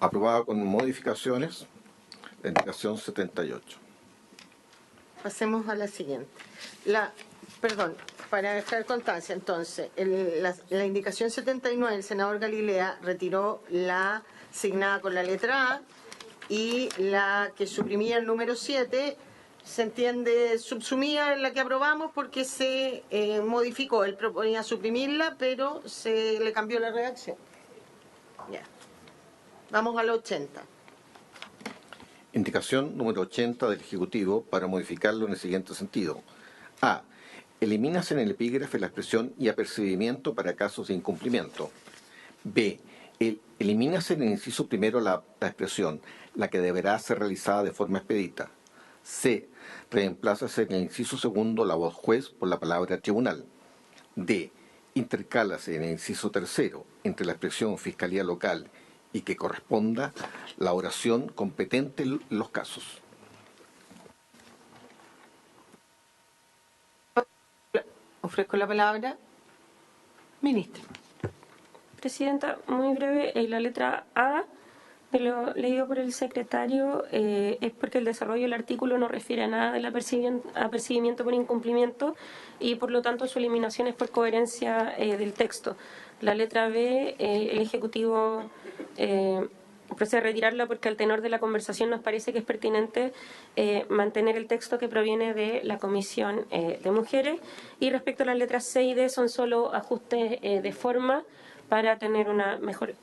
Aprobada con modificaciones, la indicación 78. Pasemos a la siguiente. Perdón, para dejar constancia, entonces, la indicación 79, el senador Galilea retiró la asignada con la letra A, y la que suprimía el número 7 se entiende subsumida en la que aprobamos porque se modificó. Él proponía suprimirla, pero se le cambió la redacción. Ya. Vamos al 80. Indicación número 80 del Ejecutivo para modificarlo en el siguiente sentido. A. Elimínase en el epígrafe la expresión y apercibimiento para casos de incumplimiento. B. Elimínase en el inciso primero la expresión, la que deberá ser realizada de forma expedita. C. Reemplázase en el inciso segundo la voz juez por la palabra tribunal. D. Intercálase en el inciso tercero entre la expresión fiscalía local y que corresponda la oración competente en los casos. Ofrezco la palabra. Ministra. Presidenta, muy breve, la letra A de lo leído por el secretario es porque el desarrollo del artículo no refiere a nada del apercibimiento por incumplimiento, y por lo tanto su eliminación es por coherencia del texto. La letra B, el Ejecutivo procede a retirarla porque al tenor de la conversación nos parece que es pertinente mantener el texto que proviene de la Comisión de Mujeres, y respecto a las letras C y D son solo ajustes de forma para tener una mejor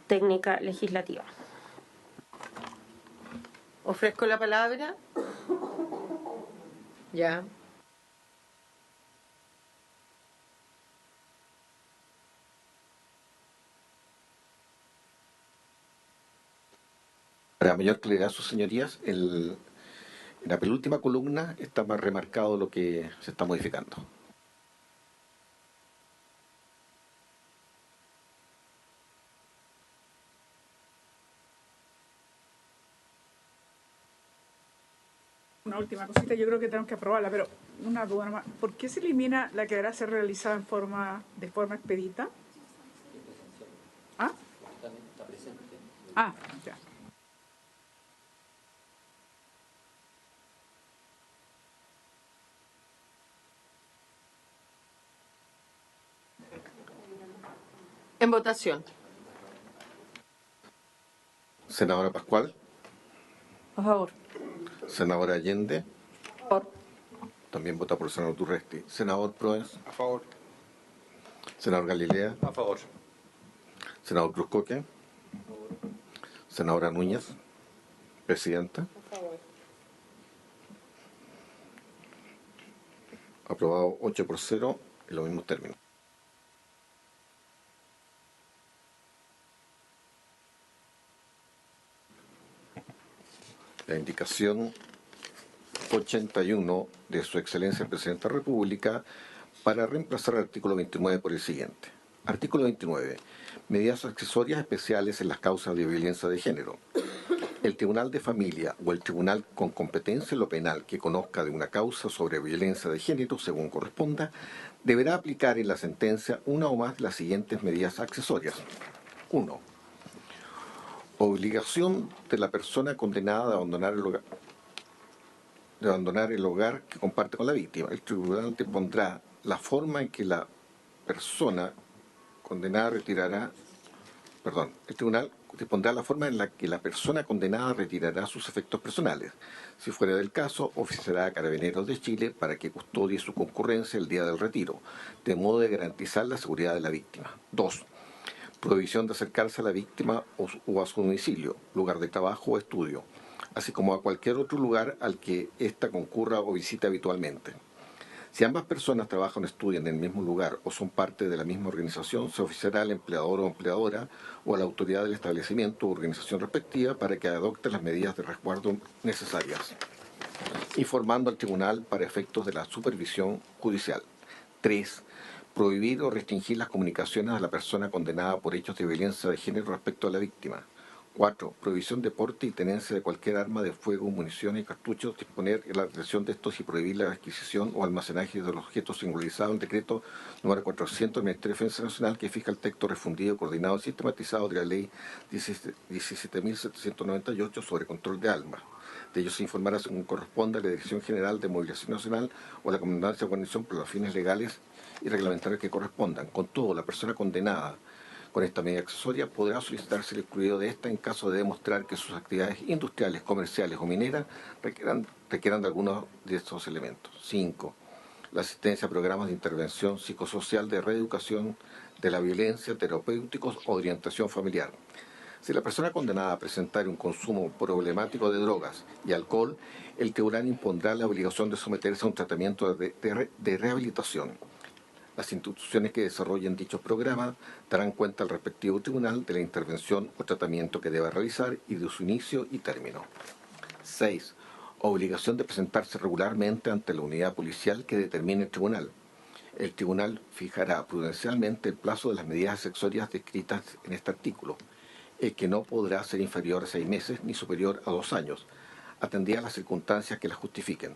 técnica legislativa. Ofrezco la palabra. Ya. Para mayor claridad, sus señorías, en la penúltima columna está más remarcado lo que se está modificando. Una última cosita, yo creo que tenemos que aprobarla, pero una duda nomás. ¿Por qué se elimina la que deberá ser realizada de forma expedita? ¿Ah? Ah, ya. En votación. Senadora Pascual, Por favor. senadora Allende, Por favor. también vota por el senador Turresti. Senador Proens, A favor. senador Galilea, A favor. senador Cruzcoque, senadora Núñez, presidenta. Aprobado 8-0 en los mismos términos. La indicación 81 de Su Excelencia el Presidente de la República para reemplazar el artículo 29 por el siguiente. Artículo 29. Medidas accesorias especiales en las causas de violencia de género. El Tribunal de Familia o el Tribunal con competencia en lo penal que conozca de una causa sobre violencia de género, según corresponda, deberá aplicar en la sentencia una o más de las siguientes medidas accesorias. 1. Obligación de la persona condenada de abandonar el hogar que comparte con la víctima. El tribunal dispondrá la forma en que la persona condenada retirará, el tribunal dispondrá la forma en la que la persona condenada retirará sus efectos personales. Si fuera del caso, oficiará a Carabineros de Chile para que custodie su concurrencia el día del retiro, de modo de garantizar la seguridad de la víctima. 2. Prohibición de acercarse a la víctima o a su domicilio, lugar de trabajo o estudio, así como a cualquier otro lugar al que ésta concurra o visite habitualmente. Si ambas personas trabajan o estudian en el mismo lugar o son parte de la misma organización, se oficiará al empleador o empleadora o a la autoridad del establecimiento o organización respectiva para que adopte las medidas de resguardo necesarias, informando al tribunal para efectos de la supervisión judicial. 3. Prohibir o restringir las comunicaciones a la persona condenada por hechos de violencia de género respecto a la víctima. 4. Prohibición de porte y tenencia de cualquier arma de fuego, municiones y cartuchos, disponer la retención de estos y prohibir la adquisición o almacenaje de los objetos singularizados en decreto número 400 del Ministerio de Defensa Nacional que fija el texto refundido, coordinado y sistematizado de la Ley 17.798 sobre control de armas. De ello se informará según corresponda a la Dirección General de Movilización Nacional o a la Comandancia de Guarnición por los fines legales y reglamentarios que correspondan. Con todo, la persona condenada con esta medida accesoria podrá solicitarse el excluido de esta en caso de demostrar que sus actividades industriales, comerciales o mineras requieran de algunos de estos elementos. 5. La asistencia a programas de intervención psicosocial de reeducación de la violencia, terapéuticos o orientación familiar. Si la persona condenada a presentar un consumo problemático de drogas y alcohol, el tribunal impondrá la obligación de someterse a un tratamiento de rehabilitación. Las instituciones que desarrollen dichos programas darán cuenta al respectivo tribunal de la intervención o tratamiento que deba realizar y de su inicio y término. 6. Obligación de presentarse regularmente ante la unidad policial que determine el tribunal. El tribunal fijará prudencialmente el plazo de las medidas accesorias descritas en este artículo, el que no podrá ser inferior a 6 meses ni superior a 2 años, atendidas las circunstancias que las justifiquen.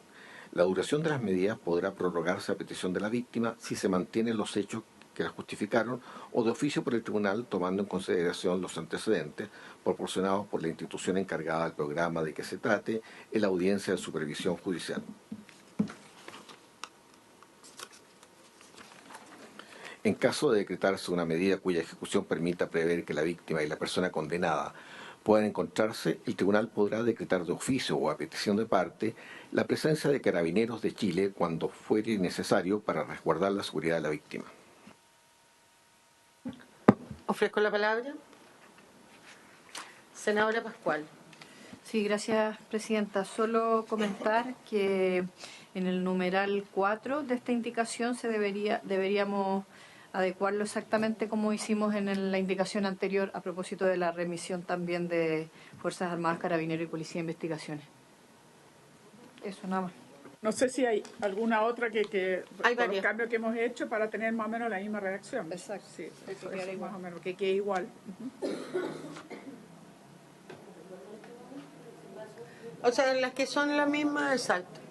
La duración de las medidas podrá prorrogarse a petición de la víctima si se mantienen los hechos que las justificaron o de oficio por el tribunal tomando en consideración los antecedentes proporcionados por la institución encargada del programa de que se trate en la audiencia de supervisión judicial. En caso de decretarse una medida cuya ejecución permita prever que la víctima y la persona condenada puedan encontrarse, el tribunal podrá decretar de oficio o a petición de parte la presencia de Carabineros de Chile cuando fuere necesario para resguardar la seguridad de la víctima. Ofrezco la palabra. Senadora Pascual. Sí, gracias, Presidenta. Solo comentar que en el numeral 4 de esta indicación deberíamos adecuarlo exactamente como hicimos en la indicación anterior a propósito de la remisión también de Fuerzas Armadas, Carabineros y Policía de Investigaciones. Eso nada más. No sé si hay alguna otra que Hay con los varias. cambios que hemos hecho para tener más o menos la misma redacción. Exacto. Sí, eso queda es igual. más o menos, que quede igual. O sea, las que son las mismas, exacto.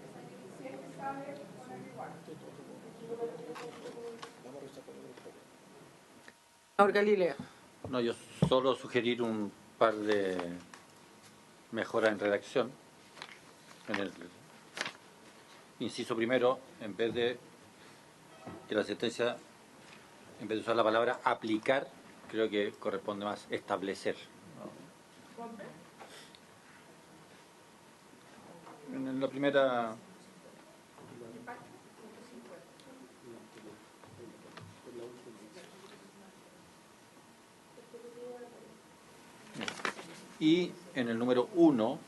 Senador Galileo. No, yo solo sugerir un par de mejoras en redacción. En el inciso primero, en vez de que la sentencia, en vez de usar la palabra aplicar, creo que corresponde más establecer. En la primera... Y en el número 1,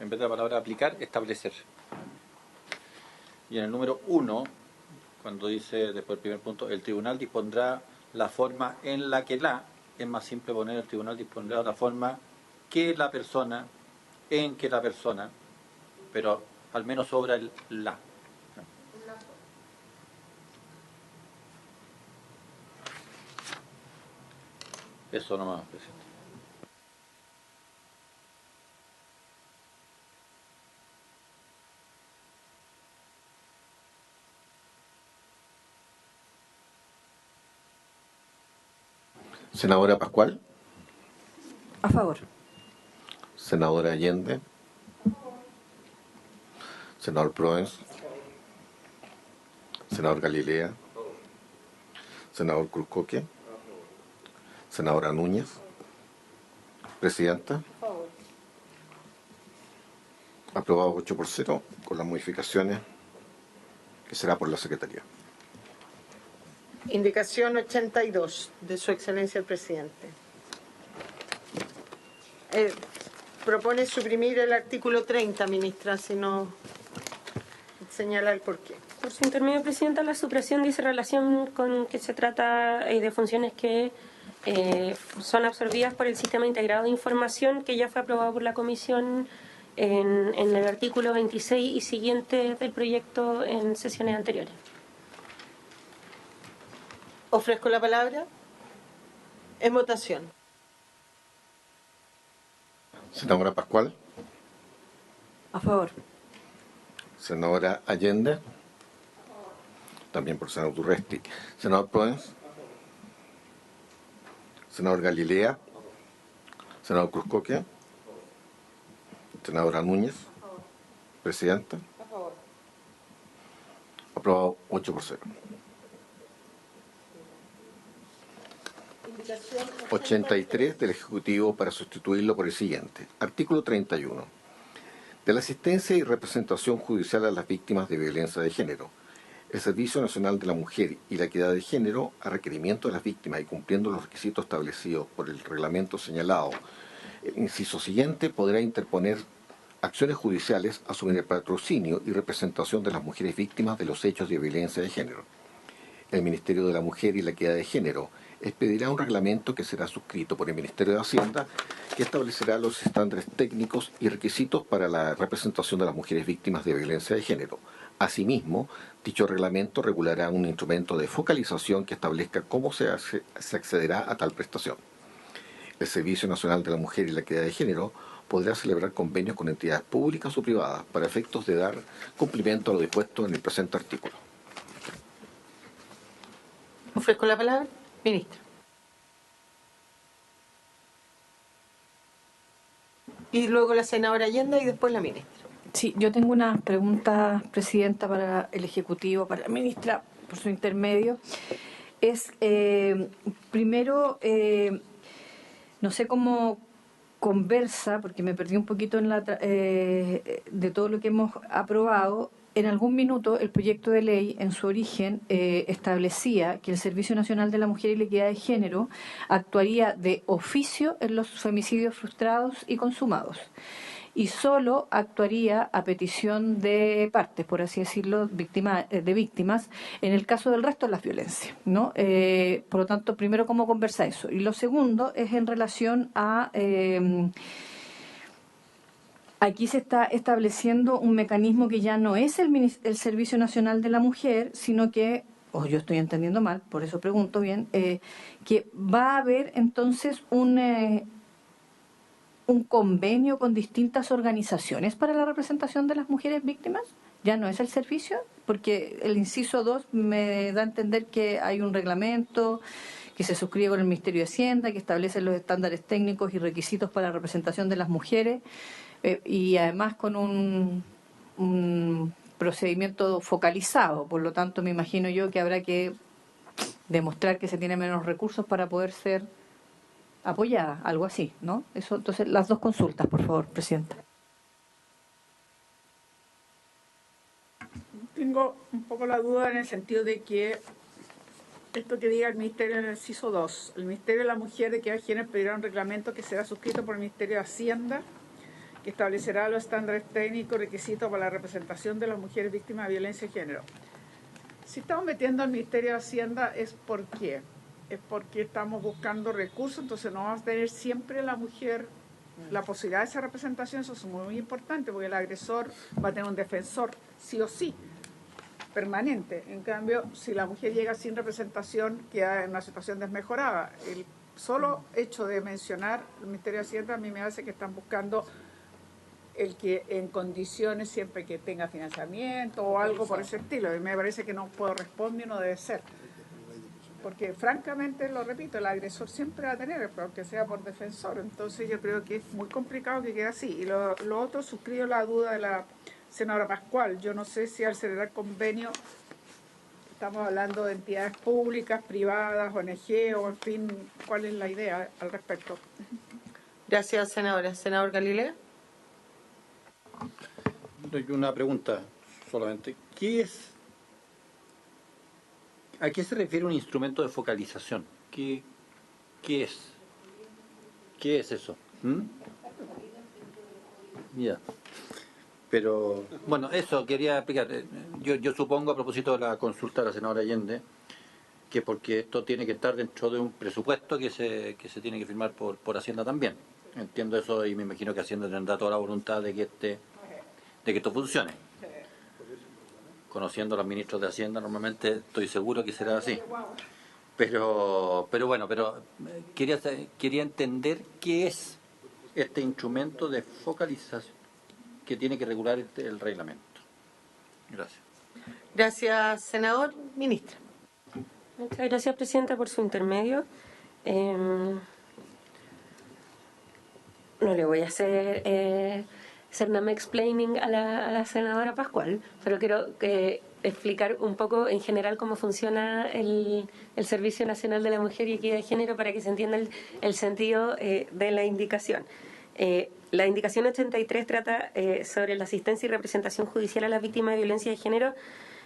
en vez de la palabra aplicar, establecer. Y en el número 1, cuando dice después del primer punto, el tribunal dispondrá la forma en la que es más simple poner el tribunal dispondrá la forma que la persona, en que la persona, pero al menos sobra el la. Eso nomás, presidente. Senadora Pascual, A favor. senadora Allende, senador Proens, senador Galilea, senador Cruzcoque, senadora Núñez, presidenta. Aprobado 8-0 con las modificaciones que será por la Secretaría. Indicación 82 de Su Excelencia el Presidente. Propone suprimir el artículo 30, ministra, si no señala el porqué. Por su intermedio, Presidenta, la supresión dice relación con que se trata de funciones que son absorbidas por el Sistema Integrado de Información, que ya fue aprobado por la Comisión en el artículo 26 y siguiente del proyecto en sesiones anteriores. Ofrezco la palabra. En votación. Senadora Pascual, A favor. senadora Allende, también por senador Durresti, senador Proens, senador Galilea, senador Cruzcoque, senadora Núñez, presidenta. Aprobado 8-0. 83 del Ejecutivo para sustituirlo por el siguiente. Artículo 31. De la asistencia y representación judicial a las víctimas de violencia de género. El Servicio Nacional de la Mujer y la Equidad de Género, a requerimiento de las víctimas y cumpliendo los requisitos establecidos por el reglamento señalado, el inciso siguiente podrá interponer acciones judiciales, asumir el patrocinio y representación de las mujeres víctimas de los hechos de violencia de género. El Ministerio de la Mujer y la Equidad de Género expedirá un reglamento que será suscrito por el Ministerio de Hacienda, que establecerá los estándares técnicos y requisitos para la representación de las mujeres víctimas de violencia de género. Asimismo, dicho reglamento regulará un instrumento de focalización que establezca cómo se accederá a tal prestación. El Servicio Nacional de la Mujer y la Equidad de Género podrá celebrar convenios con entidades públicas o privadas para efectos de dar cumplimiento a lo dispuesto en el presente artículo. Ofrezco la palabra. Ministra. Y luego la senadora Allende y después la ministra. Sí, yo tengo una pregunta, Presidenta, para el Ejecutivo, para la ministra, por su intermedio. Es, primero, no sé cómo conversa, porque me perdí un poquito en de todo lo que hemos aprobado. En algún minuto el proyecto de ley en su origen establecía que el Servicio Nacional de la Mujer y la Equidad de Género actuaría de oficio en los femicidios frustrados y consumados. y solo actuaría a petición de partes, por así decirlo, de víctimas, en el caso del resto de las violencias, ¿no? Por lo tanto, primero, ¿cómo conversa eso? Y lo segundo es en relación a... aquí se está estableciendo un mecanismo que ya no es el Servicio Nacional de la Mujer, sino que, o yo estoy entendiendo mal, por eso pregunto bien, que va a haber entonces un convenio con distintas organizaciones para la representación de las mujeres víctimas. ¿Ya no es el servicio? Porque el inciso 2 me da a entender que hay un reglamento que se suscribe con el Ministerio de Hacienda, que establece los estándares técnicos y requisitos para la representación de las mujeres, y además con un procedimiento focalizado. Por lo tanto, me imagino yo que habrá que demostrar que se tiene menos recursos para poder ser apoyada, algo así, ¿no? Eso, entonces, las dos consultas, por favor, Presidenta. Tengo un poco la duda en el sentido de que esto que diga el Ministerio en el inciso 2, el Ministerio de la Mujer de Equidad de Género pedirá un reglamento que será suscrito por el Ministerio de Hacienda, que establecerá los estándares técnicos y requisitos para la representación de las mujeres víctimas de violencia de género. Si estamos metiendo al Ministerio de Hacienda, ¿es por qué? Es porque estamos buscando recursos, entonces no vamos a tener siempre la mujer la posibilidad de esa representación. Eso es muy importante, porque el agresor va a tener un defensor, sí o sí, permanente. En cambio, si la mujer llega sin representación, queda en una situación desmejorada. El solo hecho de mencionar el Ministerio de Hacienda a mí me hace que están buscando el que en condiciones siempre que tenga financiamiento o algo por ese estilo. Y me parece que no corresponde y no debe ser. Porque francamente, lo repito, el agresor siempre va a tener, aunque sea por defensor. Entonces yo creo que es muy complicado que quede así. Y lo otro, suscribo la duda de la senadora Pascual. Yo no sé si al celebrar convenio estamos hablando de entidades públicas, privadas, ONG o en fin, ¿cuál es la idea al respecto? Gracias, senadora. Senador Galilea. Una pregunta solamente. ¿A qué se refiere un instrumento de focalización? ¿Qué es? ¿Qué es eso? Ya. Pero, bueno, eso quería explicar. Yo supongo, a propósito de la consulta de la senadora Allende, que porque esto tiene que estar dentro de un presupuesto que se tiene que firmar por Hacienda también. Entiendo eso y me imagino que Hacienda tendrá toda la voluntad de que esto funcione. Conociendo a los ministros de Hacienda, normalmente estoy seguro que será así. Pero bueno, quería entender qué es este instrumento de focalización que tiene que regular el reglamento. Gracias. Gracias, senador. Ministra. Muchas gracias, Presidenta, por su intermedio. No le voy a hacer Cername explaining a la senadora Pascual, pero quiero explicar un poco en general cómo funciona el Servicio Nacional de la Mujer y Equidad de Género para que se entienda el sentido de la indicación. La indicación 83 trata sobre la asistencia y representación judicial a las víctimas de violencia de género,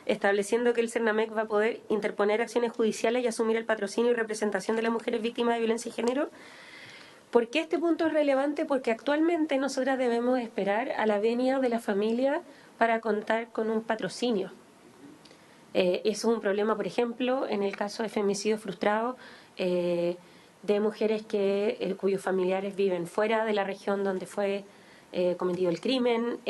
estableciendo que el CERNAMEC va a poder interponer acciones judiciales y asumir el patrocinio y representación de las mujeres víctimas de violencia de género. ¿Por qué este punto es relevante? Porque actualmente nosotras debemos esperar a la venia de la familia para contar con un patrocinio. Eso es un problema, por ejemplo, en el caso de femicidio frustrado, de mujeres cuyos familiares viven fuera de la región donde fue cometido el crimen,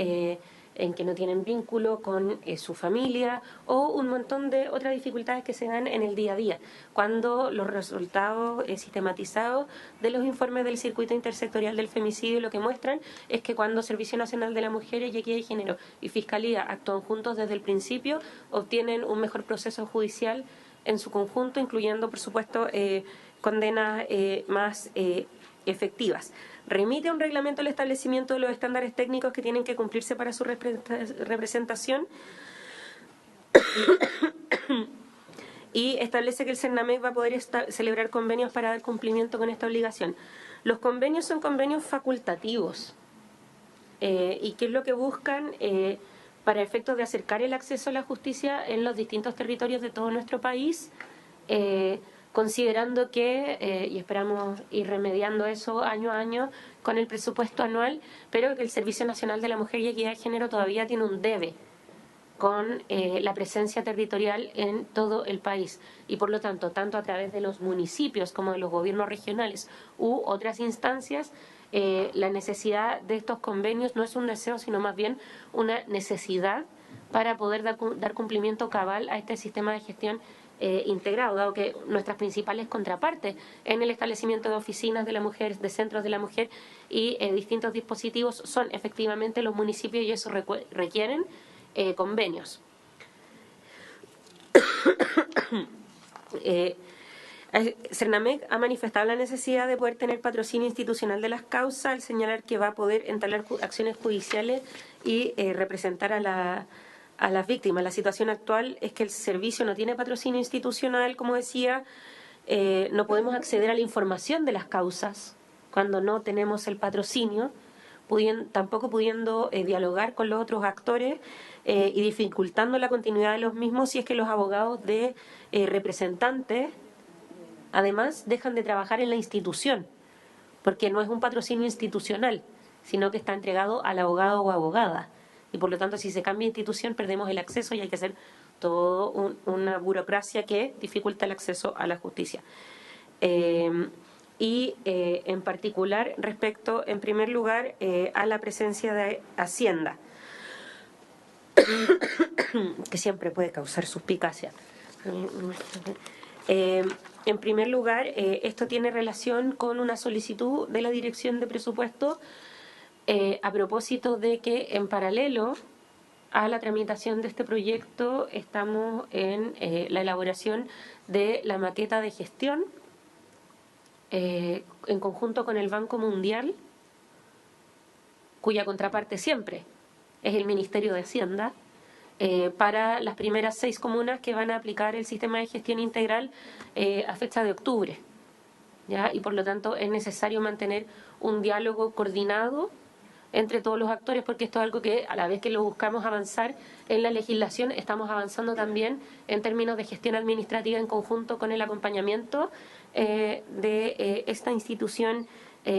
en que no tienen vínculo con su familia, o un montón de otras dificultades que se dan en el día a día, cuando los resultados sistematizados de los informes del circuito intersectorial del femicidio lo que muestran es que cuando Servicio Nacional de la Mujer y Equidad de Género y Fiscalía actúan juntos desde el principio, obtienen un mejor proceso judicial en su conjunto, incluyendo, por supuesto, condenas más efectivas. Remite a un reglamento el establecimiento de los estándares técnicos que tienen que cumplirse para su representación y establece que el CERNAMEC va a poder celebrar convenios para dar cumplimiento con esta obligación. Los convenios son convenios facultativos. ¿Y qué es lo que buscan? Para efectos de acercar el acceso a la justicia en los distintos territorios de todo nuestro país, considerando que, y esperamos ir remediando eso año a año con el presupuesto anual, pero que el Servicio Nacional de la Mujer y Equidad de Género todavía tiene un debe con la presencia territorial en todo el país y por lo tanto a través de los municipios como de los gobiernos regionales u otras instancias, la necesidad de estos convenios no es un deseo sino más bien una necesidad para poder dar cumplimiento cabal a este sistema de gestión integrado, dado que nuestras principales contrapartes en el establecimiento de oficinas de la mujer, de centros de la mujer y distintos dispositivos son efectivamente los municipios y eso requieren convenios. Cernamec ha manifestado la necesidad de poder tener patrocinio institucional de las causas al señalar que va a poder entablar acciones judiciales y representar a las víctimas. La situación actual es que el servicio no tiene patrocinio institucional, como decía, no podemos acceder a la información de las causas cuando no tenemos el patrocinio, tampoco pudiendo dialogar con los otros actores y dificultando la continuidad de los mismos si es que los abogados de representantes además dejan de trabajar en la institución, porque no es un patrocinio institucional, sino que está entregado al abogado o abogada. Y por lo tanto, si se cambia de institución, perdemos el acceso y hay que hacer toda una burocracia que dificulta el acceso a la justicia. En particular, respecto, en primer lugar, a la presencia de Hacienda, que siempre puede causar suspicacia. En primer lugar, esto tiene relación con una solicitud de la Dirección de Presupuesto a propósito de que en paralelo a la tramitación de este proyecto estamos en la elaboración de la maqueta de gestión en conjunto con el Banco Mundial, cuya contraparte siempre es el Ministerio de Hacienda, para las primeras 6 comunas que van a aplicar el sistema de gestión integral a fecha de octubre, ¿ya? Y por lo tanto es necesario mantener un diálogo coordinado entre todos los actores, porque esto es algo que a la vez que lo buscamos avanzar en la legislación, estamos avanzando también en términos de gestión administrativa en conjunto con el acompañamiento de esta institución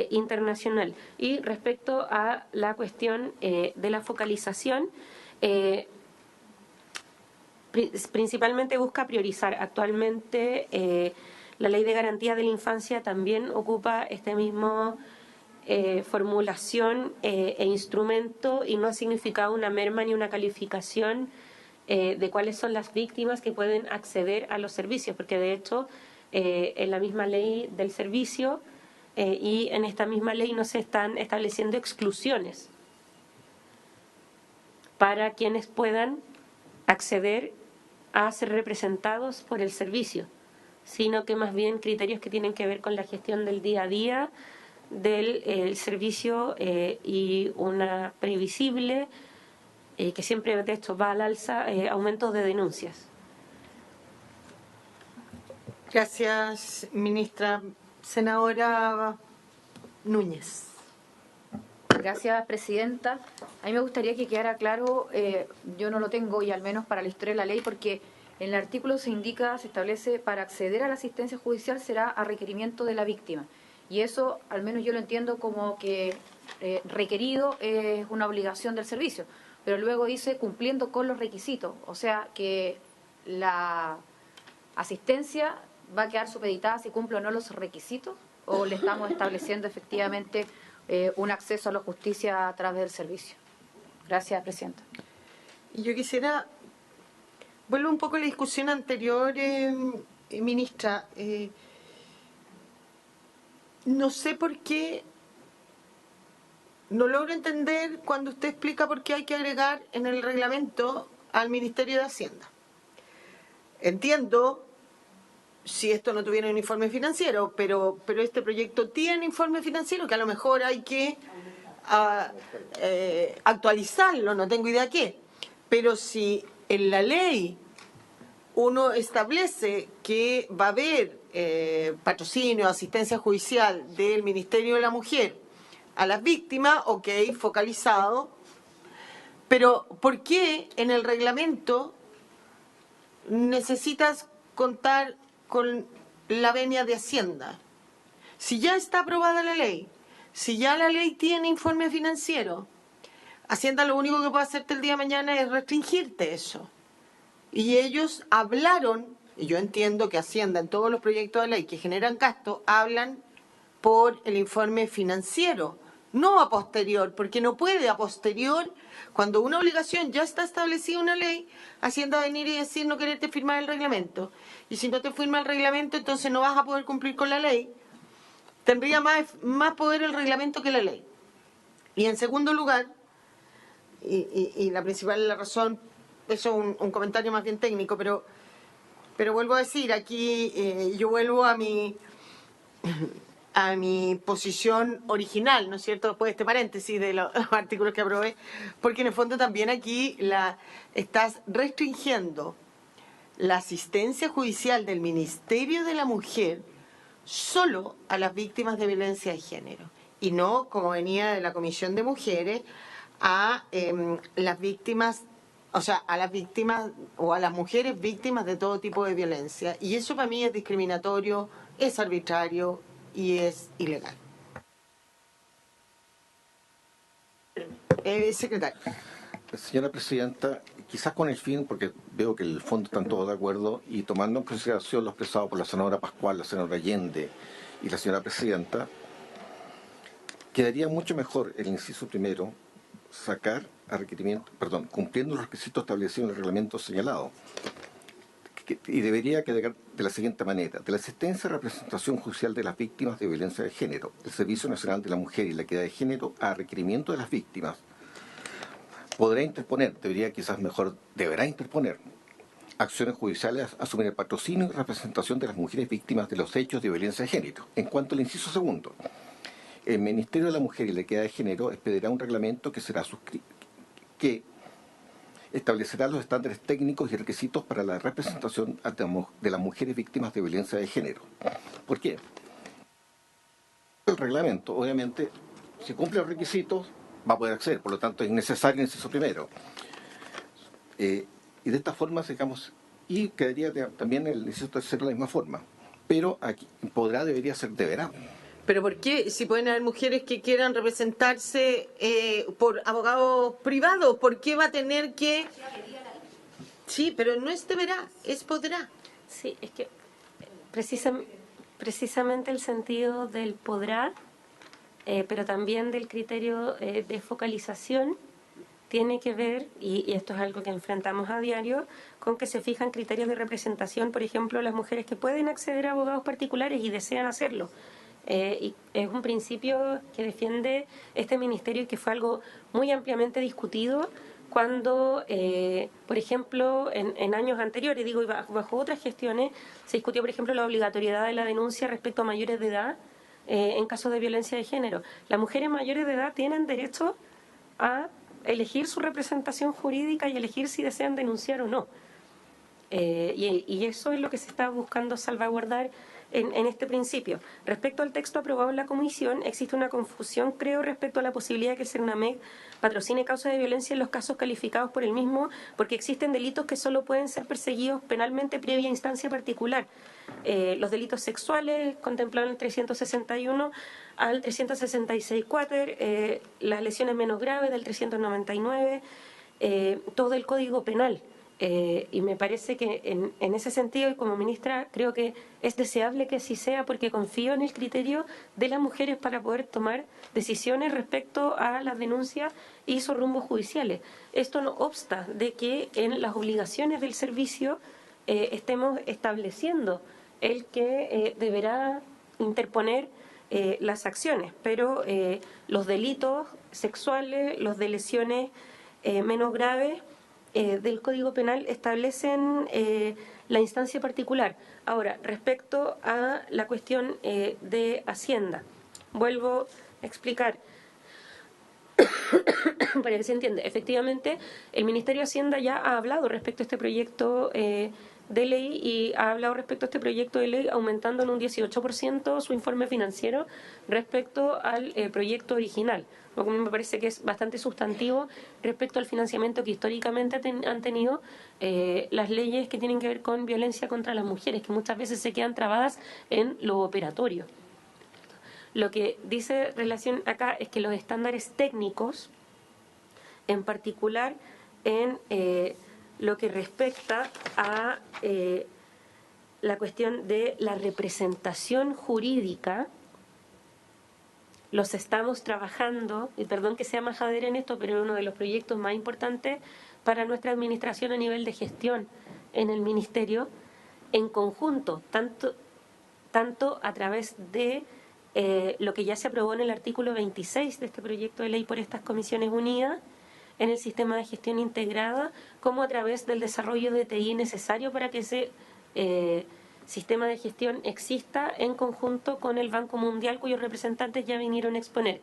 internacional. Y respecto a la cuestión de la focalización, principalmente busca priorizar. Actualmente la Ley de Garantía de la Infancia también ocupa este mismo formulación e instrumento y no ha significado una merma ni una calificación de cuáles son las víctimas que pueden acceder a los servicios, porque de hecho en la misma ley del servicio y en esta misma ley no se están estableciendo exclusiones para quienes puedan acceder a ser representados por el servicio, sino que más bien criterios que tienen que ver con la gestión del día a día del servicio y una previsible, que siempre de hecho va al alza, aumento de denuncias. Gracias, ministra. Senadora Núñez. Gracias, presidenta. A mí me gustaría que quedara claro, yo no lo tengo y al menos para la historia de la ley, porque en el artículo se establece, para acceder a la asistencia judicial será a requerimiento de la víctima. Y eso, al menos yo lo entiendo como que requerido es una obligación del servicio, pero luego dice cumpliendo con los requisitos, o sea que la asistencia va a quedar supeditada si cumple o no los requisitos, o le estamos estableciendo efectivamente un acceso a la justicia a través del servicio. Gracias, presidenta. Y yo quisiera, vuelvo un poco a la discusión anterior, ministra. No sé por qué, no logro entender cuando usted explica por qué hay que agregar en el reglamento al Ministerio de Hacienda. Entiendo si esto no tuviera un informe financiero, pero este proyecto tiene informe financiero que a lo mejor hay que actualizarlo, no tengo idea qué. Pero si en la ley uno establece que va a haber patrocinio, asistencia judicial del Ministerio de la Mujer a las víctimas, ok, focalizado, pero ¿por qué en el reglamento necesitas contar con la venia de Hacienda. Si ya está aprobada la ley, si ya la ley tiene informe financiero, Hacienda lo único que puede hacerte el día de mañana es restringirte eso. Y ellos hablaron, y yo entiendo que Hacienda en todos los proyectos de ley que generan gasto, hablan por el informe financiero, no a posterior, porque no puede a posterior, cuando una obligación ya está establecida en una ley, Hacienda venir y decir no quererte firmar el reglamento. Y si no te firma el reglamento, entonces no vas a poder cumplir con la ley. Tendría más poder el reglamento que la ley. Y en segundo lugar, y la principal razón, eso es un comentario más bien técnico, pero vuelvo a decir, aquí yo vuelvo a mi posición original, ¿no es cierto?, después de este paréntesis de los artículos que aprobé, porque en el fondo también aquí estás restringiendo la asistencia judicial del Ministerio de la Mujer solo a las víctimas de violencia de género, y no, como venía de la Comisión de Mujeres, a las víctimas, o sea, a las víctimas o a las mujeres víctimas de todo tipo de violencia. Y eso para mí es discriminatorio, es arbitrario y es ilegal. Secretario. Señora Presidenta, quizás con el fin, porque veo que el fondo están todos de acuerdo, y tomando en consideración lo expresado por la senadora Pascual, la senadora Allende y la señora Presidenta, quedaría mucho mejor el inciso primero sacar a requerimiento, cumpliendo los requisitos establecidos en el reglamento señalado. Y debería quedar de la siguiente manera: de la asistencia y representación judicial de las víctimas de violencia de género, el Servicio Nacional de la Mujer y la Equidad de Género, a requerimiento de las víctimas, podrá interponer, deberá interponer acciones judiciales, asumir el patrocinio y representación de las mujeres víctimas de los hechos de violencia de género. En cuanto al inciso segundo, el Ministerio de la Mujer y la Equidad de Género expedirá un reglamento que establecerá los estándares técnicos y requisitos para la representación de las mujeres víctimas de violencia de género. ¿Por qué? El reglamento, obviamente, si cumple los requisitos, va a poder acceder, por lo tanto es innecesario el inciso primero. Y de esta forma, digamos, y quedaría también el inciso tercero de la misma forma, pero aquí deberá. ¿Pero por qué? Si pueden haber mujeres que quieran representarse por abogados privados, ¿por qué va a tener que...? Sí, pero no es deberá, es podrá. Sí, es que precisamente el sentido del podrá, pero también del criterio de focalización, tiene que ver, y esto es algo que enfrentamos a diario, con que se fijan criterios de representación, por ejemplo, las mujeres que pueden acceder a abogados particulares y desean hacerlo. Y es un principio que defiende este ministerio y que fue algo muy ampliamente discutido cuando, por ejemplo, en años anteriores, digo, bajo otras gestiones, se discutió, por ejemplo, la obligatoriedad de la denuncia respecto a mayores de edad en casos de violencia de género. Las mujeres mayores de edad tienen derecho a elegir su representación jurídica y elegir si desean denunciar o no. Y eso es lo que se está buscando salvaguardar en este principio. Respecto al texto aprobado en la comisión, existe una confusión, creo, respecto a la posibilidad de que el CERNAMEC patrocine causas de violencia en los casos calificados por el mismo, porque existen delitos que solo pueden ser perseguidos penalmente previa instancia particular. Los delitos sexuales, contemplados en el 361 al 366 cuater, las lesiones menos graves del 399, todo el Código Penal. Y me parece que en ese sentido, y como ministra, creo que es deseable que así sea, porque confío en el criterio de las mujeres para poder tomar decisiones respecto a las denuncias y sus rumbos judiciales. Esto no obsta de que en las obligaciones del servicio estemos estableciendo el que deberá interponer las acciones, pero los delitos sexuales, los de lesiones menos graves, del Código Penal establecen la instancia particular. Ahora, respecto a la cuestión de Hacienda, vuelvo a explicar para que se entienda. Efectivamente, el Ministerio de Hacienda ya ha hablado respecto a este proyecto de ley y ha hablado respecto a este proyecto de ley, aumentando en un 18% su informe financiero respecto al proyecto original, lo que me parece que es bastante sustantivo respecto al financiamiento que históricamente han tenido las leyes que tienen que ver con violencia contra las mujeres, que muchas veces se quedan trabadas en lo operatorio. Lo que dice relación acá es que los estándares técnicos, en particular en lo que respecta a la cuestión de la representación jurídica, los estamos trabajando, y perdón que sea majadera en esto, pero es uno de los proyectos más importantes para nuestra administración a nivel de gestión en el Ministerio, en conjunto, tanto a través de lo que ya se aprobó en el artículo 26 de este proyecto de ley por estas comisiones unidas, en el sistema de gestión integrada, como a través del desarrollo de TI necesario para que ese sistema de gestión exista en conjunto con el Banco Mundial, cuyos representantes ya vinieron a exponer.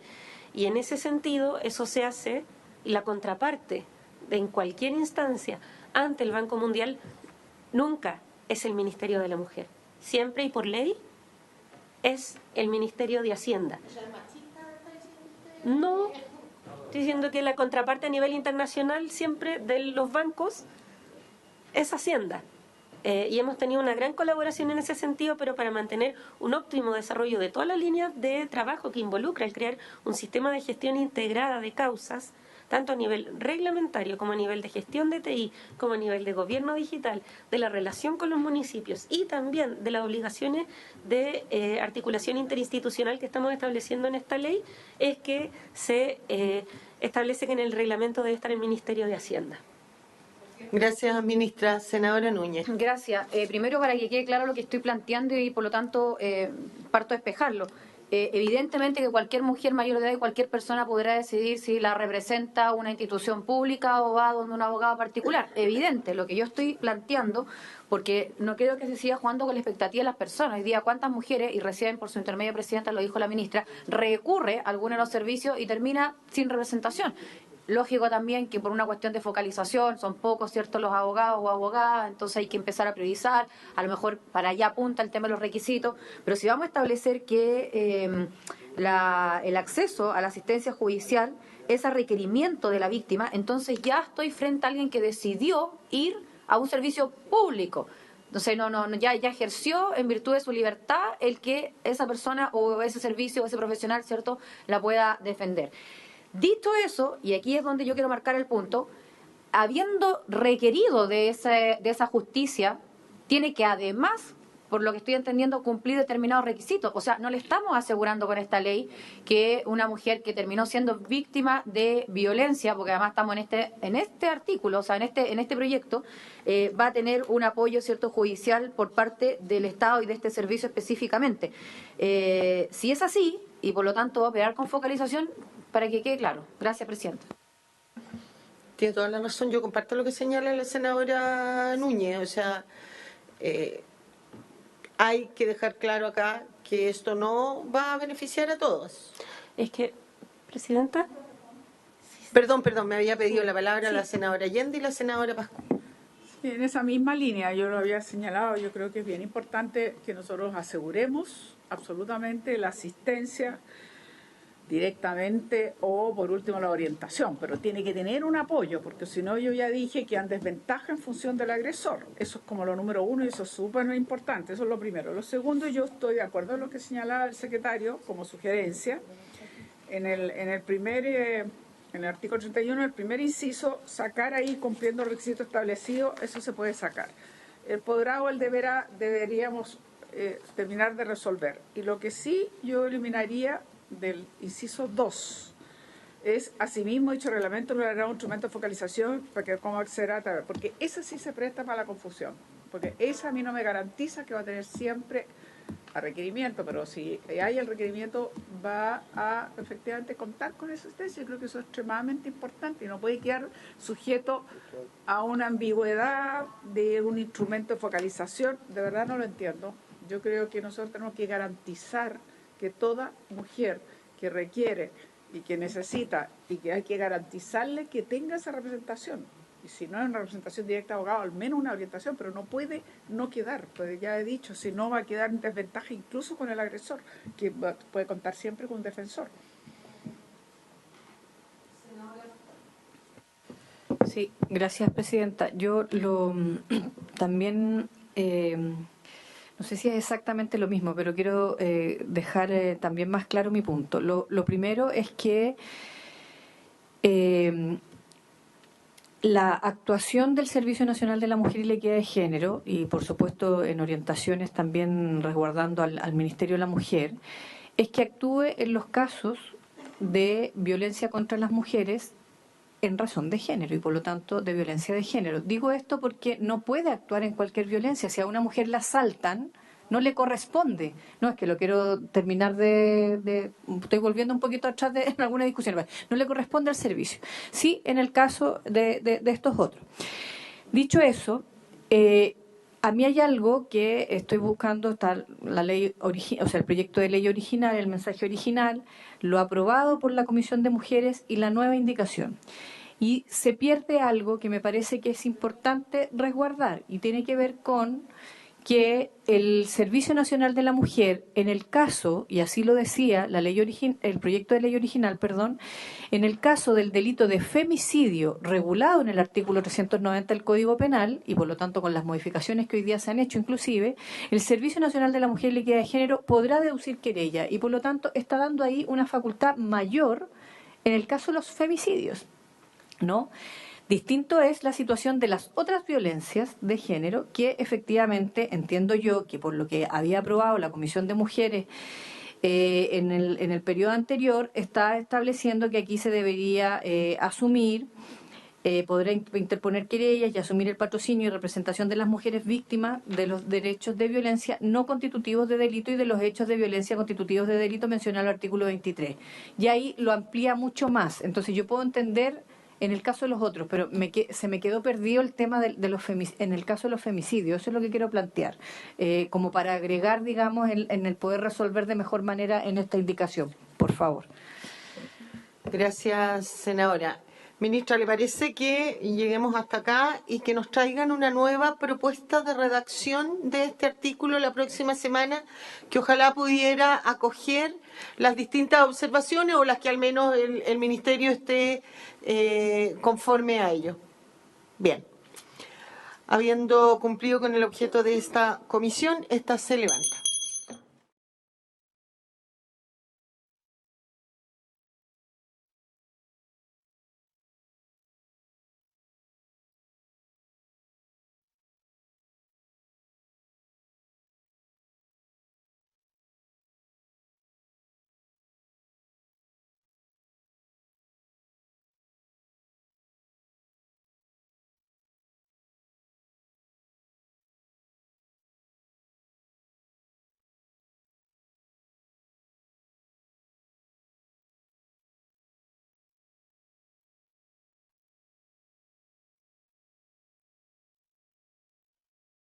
Y en ese sentido, eso se hace, y la contraparte de en cualquier instancia ante el Banco Mundial nunca es el Ministerio de la Mujer. Siempre y por ley es el Ministerio de Hacienda. No. Estoy diciendo que la contraparte a nivel internacional siempre de los bancos es Hacienda. Y hemos tenido una gran colaboración en ese sentido, pero para mantener un óptimo desarrollo de todas las líneas de trabajo que involucra el crear un sistema de gestión integrada de causas, tanto a nivel reglamentario como a nivel de gestión de TI, como a nivel de gobierno digital, de la relación con los municipios y también de las obligaciones de articulación interinstitucional que estamos estableciendo en esta ley, es que se establece que en el reglamento debe estar el Ministerio de Hacienda. Gracias, ministra. Senadora Núñez. Gracias. Primero, para que quede claro lo que estoy planteando y, por lo tanto, parto a despejarlo. Evidentemente que cualquier mujer mayor de edad y cualquier persona podrá decidir si la representa una institución pública o va donde un abogado particular. Evidente, lo que yo estoy planteando, porque no creo que se siga jugando con la expectativa de las personas. Hoy día, ¿cuántas mujeres, y recién por su intermedio presidenta lo dijo la ministra, recurre a alguno de los servicios y termina sin representación? Lógico también que por una cuestión de focalización son pocos, ¿cierto?, los abogados o abogadas, entonces hay que empezar a priorizar, a lo mejor para allá apunta el tema de los requisitos, pero si vamos a establecer que el acceso a la asistencia judicial es a requerimiento de la víctima, entonces ya estoy frente a alguien que decidió ir a un servicio público. Entonces ya ejerció en virtud de su libertad el que esa persona o ese servicio o ese profesional, ¿cierto?, la pueda defender. Dicho eso, y aquí es donde yo quiero marcar el punto, habiendo requerido de esa justicia, tiene que además, por lo que estoy entendiendo, cumplir determinados requisitos. O sea, no le estamos asegurando con esta ley que una mujer que terminó siendo víctima de violencia, porque además estamos en este artículo, o sea, en este proyecto, va a tener un apoyo, ¿cierto?, judicial por parte del Estado y de este servicio específicamente. Si es así, y por lo tanto va a operar con focalización, para que quede claro. Gracias, Presidenta. Tiene toda la razón. Yo comparto lo que señala la senadora Núñez. O sea, hay que dejar claro acá que esto no va a beneficiar a todos. Es que, Presidenta. Perdón, me había pedido la palabra la senadora Allende y la senadora Pascu. Sí, en esa misma línea, yo lo había señalado, yo creo que es bien importante que nosotros aseguremos absolutamente la asistencia directamente o por último la orientación, pero tiene que tener un apoyo, porque si no yo ya dije que han desventaja en función del agresor. Eso es como lo número uno y eso es súper importante, eso es lo primero. Lo segundo, yo estoy de acuerdo en lo que señalaba el secretario como sugerencia. En el artículo 31, el primer inciso, sacar ahí cumpliendo el requisito establecido, eso se puede sacar. El podrá o el deberá deberíamos terminar de resolver. Y lo que sí yo eliminaría del inciso 2 es, asimismo, dicho reglamento no hará un instrumento de focalización para que cómo accederá a través, porque esa sí se presta para la confusión, porque esa a mí no me garantiza que va a tener siempre a requerimiento, pero si hay el requerimiento va a efectivamente contar con esa asistencia. Yo creo que eso es extremadamente importante y no puede quedar sujeto a una ambigüedad de un instrumento de focalización. De verdad no lo entiendo. Yo creo que nosotros tenemos que garantizar que toda mujer que requiere y que necesita y que hay que garantizarle que tenga esa representación. y si no es una representación directa de abogado, al menos una orientación, pero no puede no quedar, pues ya he dicho, si no va a quedar en desventaja incluso con el agresor, que puede contar siempre con un defensor. Sí, gracias, presidenta. Yo también, no sé si es exactamente lo mismo, pero quiero dejar también más claro mi punto. Lo primero es que la actuación del Servicio Nacional de la Mujer y la Equidad de Género, y por supuesto en orientaciones también resguardando al Ministerio de la Mujer, es que actúe en los casos de violencia contra las mujeres en razón de género y por lo tanto de violencia de género. Digo esto porque no puede actuar en cualquier violencia. Si a una mujer la asaltan, no le corresponde. No, es que lo quiero terminar estoy volviendo un poquito atrás en alguna discusión. No le corresponde al servicio. Sí, en el caso de estos otros. Dicho eso, a mí hay algo que estoy buscando, está la ley el proyecto de ley original, el mensaje original, lo aprobado por la Comisión de Mujeres y la nueva indicación. Y se pierde algo que me parece que es importante resguardar y tiene que ver con que el Servicio Nacional de la Mujer, en el caso, y así lo decía el proyecto de ley original, en el caso del delito de femicidio regulado en el artículo 390 del Código Penal, y por lo tanto con las modificaciones que hoy día se han hecho inclusive, el Servicio Nacional de la Mujer y la Equidad de Género podrá deducir querella y por lo tanto está dando ahí una facultad mayor en el caso de los femicidios, ¿no? Distinto es la situación de las otras violencias de género que efectivamente entiendo yo que por lo que había aprobado la Comisión de Mujeres en el periodo anterior está estableciendo que aquí se debería asumir, podrá interponer querellas y asumir el patrocinio y representación de las mujeres víctimas de los derechos de violencia no constitutivos de delito y de los hechos de violencia constitutivos de delito mencionado en el artículo 23. Y ahí lo amplía mucho más. Entonces yo puedo entender en el caso de los otros, pero se me quedó perdido el tema en el caso de los femicidios. Eso es lo que quiero plantear, como para agregar, digamos, en el poder resolver de mejor manera en esta indicación. Por favor. Gracias, senadora. Ministra, ¿le parece que lleguemos hasta acá y que nos traigan una nueva propuesta de redacción de este artículo la próxima semana, que ojalá pudiera acoger las distintas observaciones o las que al menos el Ministerio esté conforme a ello? Bien. Habiendo cumplido con el objeto de esta comisión, esta se levanta.